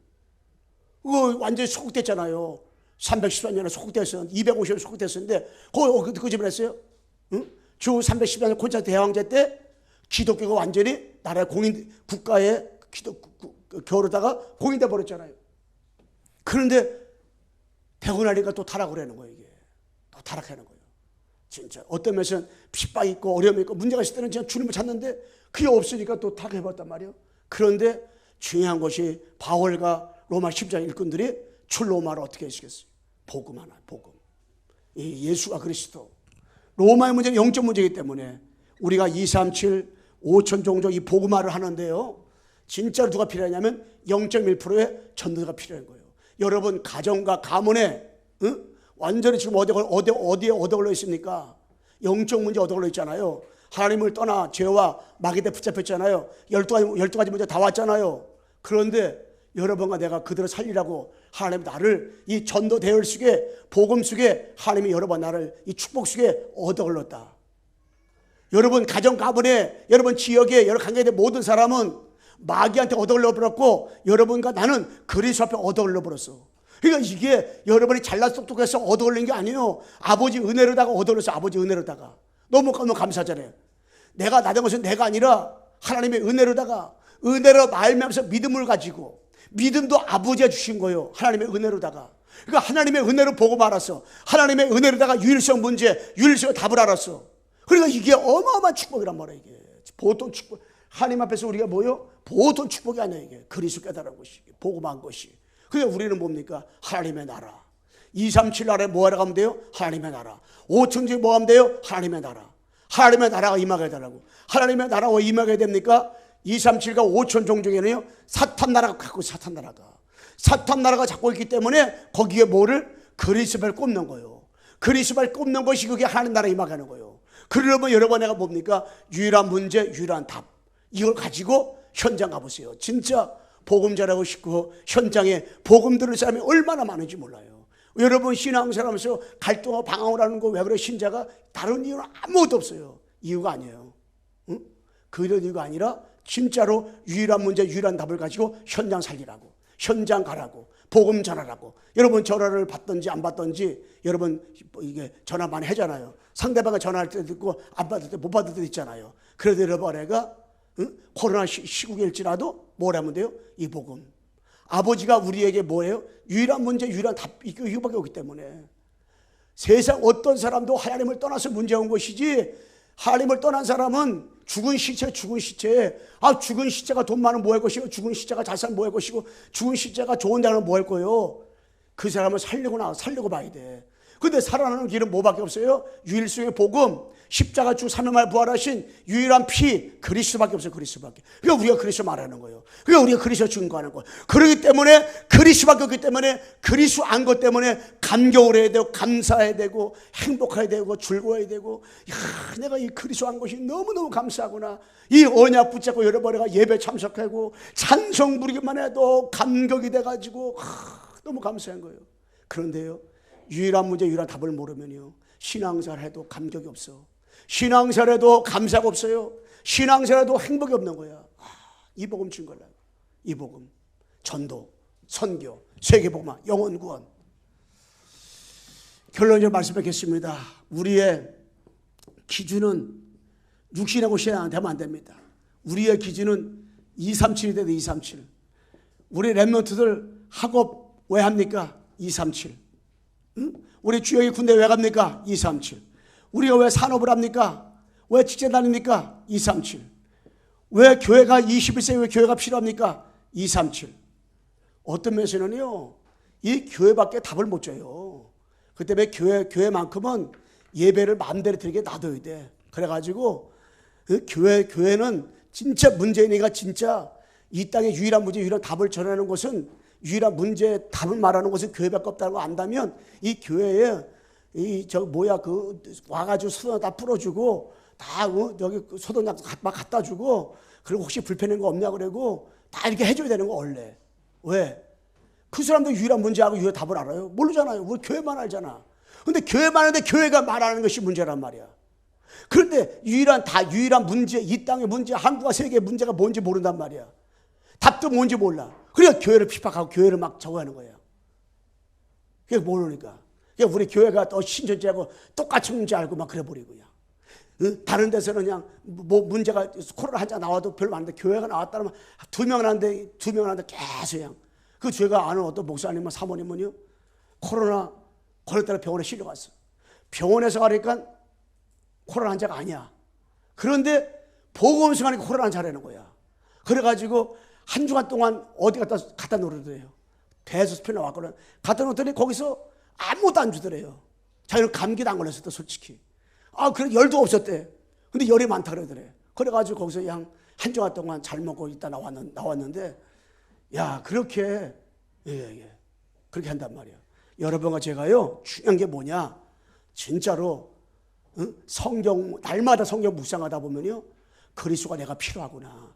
그거 완전히 소국됐잖아요. 314년에 소국됐었는데 250년 소국됐었는데 그 집을 했어요. 응? 주 314년 콘스탄 대왕제 때 기독교가 완전히 나라의 국가의 겨루다가 공인돼 버렸잖아요. 그런데 되고 나니까 또 타락을 하는 거예요. 이게 또 타락하는 거예요. 진짜 어떤 면에서는 핍박 있고 어려움이 있고 문제가 있을 때는 그냥 주님을 찾는데 그게 없으니까 또 타락해버렸단 말이에요. 그런데 중요한 것이 바울과 로마 십자 일꾼들이 로마를 어떻게 하시겠어요? 복음 하나, 복음. 이 예수가 그리스도. 로마의 문제는 영적 문제이기 때문에 우리가 237 5천 종족 이 복음화를 하는데요. 진짜로 누가 필요하냐면 0.1%의 전도가 필요한 거예요. 여러분 가정과 가문에 완전히 지금 어디에 얻어걸려 있습니까? 영적 문제 얻어걸려 있잖아요. 하나님을 떠나 죄와 마귀에 붙잡혔잖아요. 12가지 문제 다 왔잖아요. 그런데 여러분과 내가 그들을 살리라고 하나님 나를 이 전도 대열 속에 복음 속에 하나님이 여러분 나를 이 축복 속에 얻어 걸렀다. 여러분 가정 가문에 여러분 지역에 여러 관계된 모든 사람은 마귀한테 얻어 걸려버렸고 여러분과 나는 그리스도 앞에 얻어 걸려버렸어. 그러니까 이게 여러분이 잘난 똑똑해서 얻어 걸린 게 아니에요. 아버지 은혜로다가 얻어 걸렸어. 아버지 은혜로다가. 너무 감사하잖아요. 내가 나된 것은 내가 아니라 하나님의 은혜로다가 은혜로 말미암아서 믿음을 가지고 믿음도 아버지가 주신 거예요. 하나님의 은혜로다가. 그러니까 하나님의 은혜로 보고 말았어. 하나님의 은혜로다가 유일성 문제, 유일성의 답을 알았어. 그러니까 이게 어마어마한 축복이란 말이야. 이게 보통 축복. 하나님 앞에서 우리가 뭐요? 보통 축복이 아니야. 이게 그리스도 깨달은 것이, 복음한 것이. 그러니까 우리는 뭡니까? 하나님의 나라. 237 나라에 뭐 하러 가면 돼요? 하나님의 나라. 5천지 뭐 하면 돼요? 하나님의 나라. 하나님의 나라가 임하게 되라고. 하나님의 나라가 임하게 됩니까? 237과 5천 종족에는요 사탄 나라가 갖고 사탄 나라가 잡고 있기 때문에 거기에 뭐를? 그리스도를 꼽는 거예요. 그리스도를 꼽는 것이 그게 하나님 나라에 임하게 하는 거예요. 그러려면 여러분 내가 뭡니까? 유일한 문제, 유일한 답. 이걸 가지고 현장 가보세요. 진짜 복음 전하고 싶고 현장에 복음 들을 사람이 얼마나 많은지 몰라요. 여러분 신앙생활하면서 갈등하고 방황을 하는 거 왜 그래? 신자가 다른 이유는 아무것도 없어요. 이유가 아니에요. 응? 그런 이유가 아니라 진짜로 유일한 문제, 유일한 답을 가지고 현장 살리라고, 현장 가라고, 복음 전하라고. 여러분 전화를 받든지 안 받든지 여러분 이게 전화 많이 하잖아요. 상대방이 전화할 때도 있고 안 받을 때 못 받을 때도 있잖아요. 그래도 여러분 내가 코로나 시국일지라도 뭐라면 돼요? 이 복음. 아버지가 우리에게 뭐예요? 유일한 문제, 유일한 답 이거밖에 없기 때문에 세상 어떤 사람도 하나님을 떠나서 문제 온 것이지 하나님을 떠난 사람은 죽은 시체. 죽은 시체가 돈 많으면 뭐 할 것이고 죽은 시체가 자산 뭐 할 것이고 죽은 시체가 좋은 자는 뭐 할 거예요? 그 사람을 살려고 봐야 돼. 근데 살아나는 길은 뭐밖에 없어요? 유일성의 복음, 십자가 주 3일 만에 부활하신 유일한 피 그리스도밖에 없어요. 그리스도밖에. 그러니까 우리가 그리스도 말하는 거예요. 그러니까 우리가 그리스도 증거하는 거예요. 그렇기 때문에 그리스도밖에 없기 때문에 그리스도 안 것 때문에 감격을 해야 되고 감사해야 되고 행복해야 되고 즐거워야 되고 야, 내가 이 그리스도 한 것이 너무너무 감사하구나. 이 언약 붙잡고 여러 번에 예배 참석하고 찬송 부르기만 해도 감격이 돼가지고 너무 감사한 거예요. 그런데요 유일한 문제, 유일한 답을 모르면요 신앙생활 해도 감격이 없어. 신앙생활 해도 감사가 없어요. 신앙생활 해도 행복이 없는 거야. 이 복음 준 거라. 이 복음, 전도, 선교, 세계복음화, 영혼 구원. 결론적으로 말씀드리겠습니다. 우리의 기준은 육신하고 신앙 되면 안 됩니다. 우리의 기준은 237이 돼도 237. 우리 랩런트들 학업 왜 합니까? 237. 응? 우리 주역이 군대 왜 갑니까? 237. 우리가 왜 산업을 합니까? 왜 직장 다닙니까? 237. 왜 교회가 21세기 왜 교회가 필요합니까? 237. 어떤 면에서는요 이 교회밖에 답을 못 줘요. 그 때문에 교회만큼은 예배를 마음대로 드리게 놔둬야 돼. 그래가지고 그 교회는 진짜 문제인이가 진짜 이 땅의 유일한 문제, 유일한 답을 전하는 것은 유일한 문제 답을 말하는 것은 교회밖에 없다고 안다면 이 교회에 와가지고 소독약 다 풀어주고 다 여기 소독약 막 갖다 주고 그리고 혹시 불편한 거 없냐 그러고 다 이렇게 해줘야 되는 거 원래. 왜? 그 사람도 유일한 문제하고 유일한 답을 알아요? 모르잖아요. 우리 교회만 알잖아. 근데 교회만 하는데 교회가 말하는 것이 문제란 말이야. 그런데 유일한 문제, 이 땅의 문제, 한국과 세계의 문제가 뭔지 모른단 말이야. 답도 뭔지 몰라. 그러니까 교회를 핍박하고 교회를 막 저거하는 거예요. 그게 모르니까. 그러니까 우리 교회가 또 신천지하고 똑같이 문제 알고 막 그래버리고요. 다른 데서는 그냥 뭐 문제가 코로나 한자 나와도 별로 안 돼. 교회가 나왔다면 2명 하는데 계속 그냥 그 죄가 아는 어떤 목사님은 사모님은요 코로나 걸렸다가 병원에 실려갔어. 병원에서 가니까 코로나 환자가 아니야. 그런데 보건소 가니까 코로나 환자라는 거야. 그래가지고 한 주간 동안 어디 갖다 놓으더래요. 대수습에 나왔거든. 갖다 놓더니 거기서 아무것도 안 주더래요. 자기는 감기도 안 걸렸었대 솔직히. 그래 열도 없었대. 근데 열이 많다 그러더래. 그래가지고 거기서 그냥 한 주간 동안 잘 먹고 있다 나왔는데 야 그렇게 그렇게 한단 말이야. 여러분과 제가요 중요한 게 뭐냐 진짜로 성경 날마다 성경 묵상하다 보면요 그리스도가 내가 필요하구나.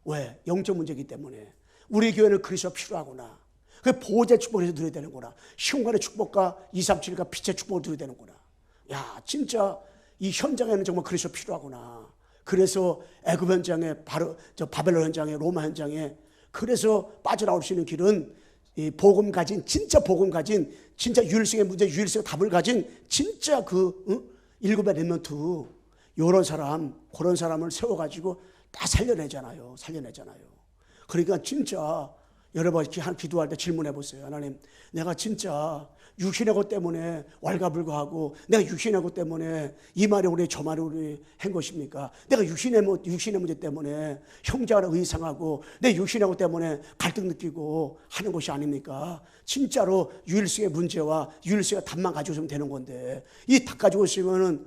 왜? 영적 문제이기 때문에 우리 교회는 그리스도가 필요하구나. 그 보호자의 축복을 누려야 되는구나. 시온간의 축복과 237과 빛의 축복을 누려야 되는구나. 야, 진짜 이 현장에는 정말 그리스도가 필요하구나. 그래서 애굽 현장에, 바로 저 바벨론 현장에, 로마 현장에, 그래서 빠져나올 수 있는 길은 이 복음 가진, 진짜 복음 가진, 진짜 유일성의 문제, 유일성의 답을 가진 진짜 일곱의 렘넌트, 이런 사람, 그런 사람을 세워가지고 다 살려내잖아요. 그러니까 진짜 여러분 기도할 때 질문해 보세요. 하나님, 내가 진짜 육신의 것 때문에 왈가불가하고, 내가 육신의 것 때문에 이 말이 우리 저 말이 우리 한 것입니까? 내가 육신의 문제 때문에 형제와는 의상하고, 내 육신의 것 때문에 갈등 느끼고 하는 것이 아닙니까? 진짜로 유일성의 문제와 유일성의 답만 가지고 있으면 되는 건데, 이 답 가지고 있으면은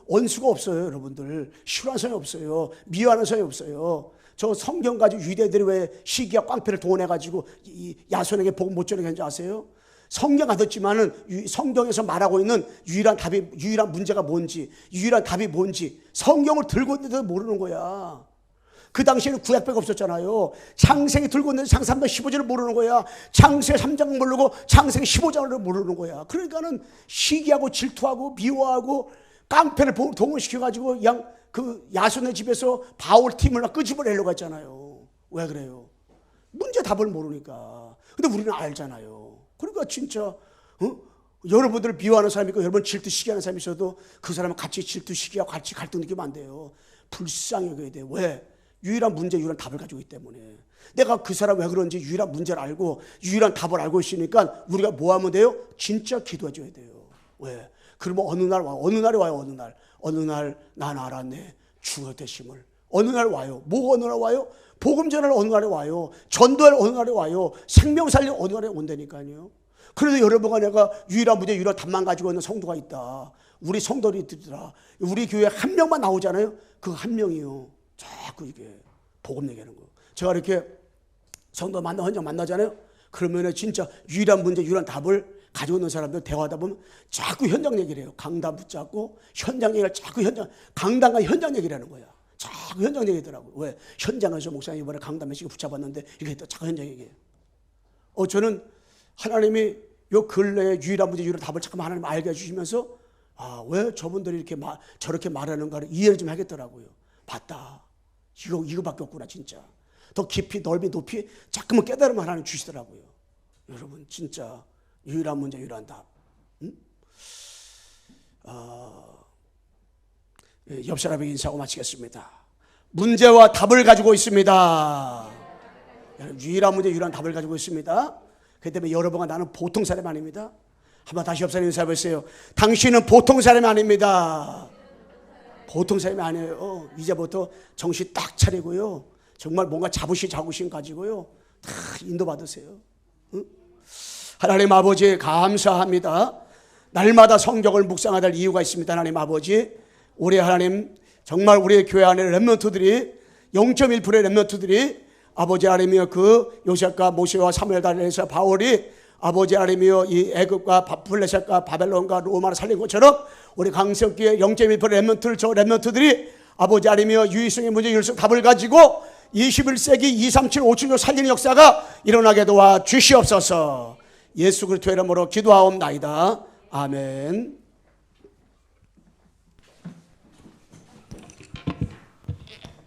원수가 없어요. 여러분들 싫어하는 사람이 없어요. 미워하는 사람이 없어요. 저 성경 가지고 유대들이 왜 시기와 깡패를 동원해가지고 이 야손에게 복음 못 전하게 아세요? 성경 안 듣지만은 성경에서 말하고 있는 유일한 문제가 뭔지, 유일한 답이 뭔지 성경을 들고 있는데도 모르는 거야. 그 당시에는 구약밖에 없었잖아요. 창세기 들고 있는데 창세기 15절을 모르는 거야. 창세기 3장 모르고 창세기 15장을 모르는 거야. 그러니까는 시기하고 질투하고 미워하고 깡패를 동원시켜가지고 그 야손의 집에서 바울 팀을 끄집어내려고 했잖아요. 왜 그래요? 문제 답을 모르니까. 근데 우리는 알잖아요. 그러니까 진짜 여러분들 미워하는 사람이 있고, 여러분 질투 시기하는 사람이 있어도 그 사람은 같이 질투 시기하고 같이 갈등 느끼면 안 돼요. 불쌍히 여겨야 돼요. 왜? 유일한 문제, 유일한 답을 가지고 있기 때문에. 내가 그 사람 왜 그런지 유일한 문제를 알고 유일한 답을 알고 있으니까 우리가 뭐 하면 돼요? 진짜 기도해 줘야 돼요. 왜? 그러면 어느 날이 와요. 어느 날 난 알았네, 주의 되심을. 어느 날 와요. 뭐가 어느 날 와요? 복음 전할 어느 날에 와요. 전도할 어느 날에 와요. 생명 살려 어느 날에 온다니까요. 그래도 여러분과 내가 유일한 문제, 유일한 답만 가지고 있는 성도가 있다. 우리 성도들이더라. 우리 교회에 한 명만 나오잖아요. 그 한 명이요, 자꾸 이게 복음 얘기하는 거. 제가 이렇게 성도 현장 만나잖아요. 그러면은 진짜 유일한 문제, 유일한 답을 가지고 있는 사람들 대화하다 보면 자꾸 현장 얘기를 해요. 강단 붙잡고 현장 얘기를 자꾸 강단과 현장 얘기를 하는 거야. 자꾸 현장 얘기더라고요. 왜? 현장에서 목사님 이번에 강단 몇 시간 붙잡았는데 이렇게 또 자꾸 현장 얘기해요. 저는 하나님이 요 근래에 유일한 문제, 유일한 답을 잠깐만 하나님 알게 해주시면서, 왜 저분들이 이렇게 저렇게 말하는가를 이해를 좀 하겠더라고요. 봤다. 이거밖에 없구나, 진짜. 더 깊이, 넓이, 높이 자꾸만 깨달음을 하나님 주시더라고요. 여러분, 진짜 유일한 문제, 유일한 답. 옆 사람에게 인사하고 마치겠습니다. 문제와 답을 가지고 있습니다. 유일한 문제, 유일한 답을 가지고 있습니다. 그렇기 때문에 여러분과 나는 보통 사람이 아닙니다. 한번 다시 옆 사람 인사해 보세요. 당신은 보통 사람이 아닙니다. 보통 사람이 아니에요. 이제부터 정신 딱 차리고요, 정말 뭔가 자부심 가지고요, 다 인도받으세요. 하나님 아버지, 감사합니다. 날마다 성경을 묵상하다 할 이유가 있습니다. 하나님 아버지, 올해 하나님 정말 우리 교회 안에 렘넌트들이 0.1%의 렘넌트들이 아버지 하나님이여, 그 요셉과 모세와 사무엘 단에서 바울이 아버지 하나님이여 이 애굽과 블레셋과 바벨론과 로마를 살린 것처럼 우리 강석기의 0.1% 렘넌트를, 저 렘넌트들이 아버지 하나님이여 유일성의 문제, 유일성 답을 가지고 21세기 237, 576 살리는 역사가 일어나게 도와 주시옵소서. 예수 그리스도의 이름으로 기도하옵나이다. 아멘.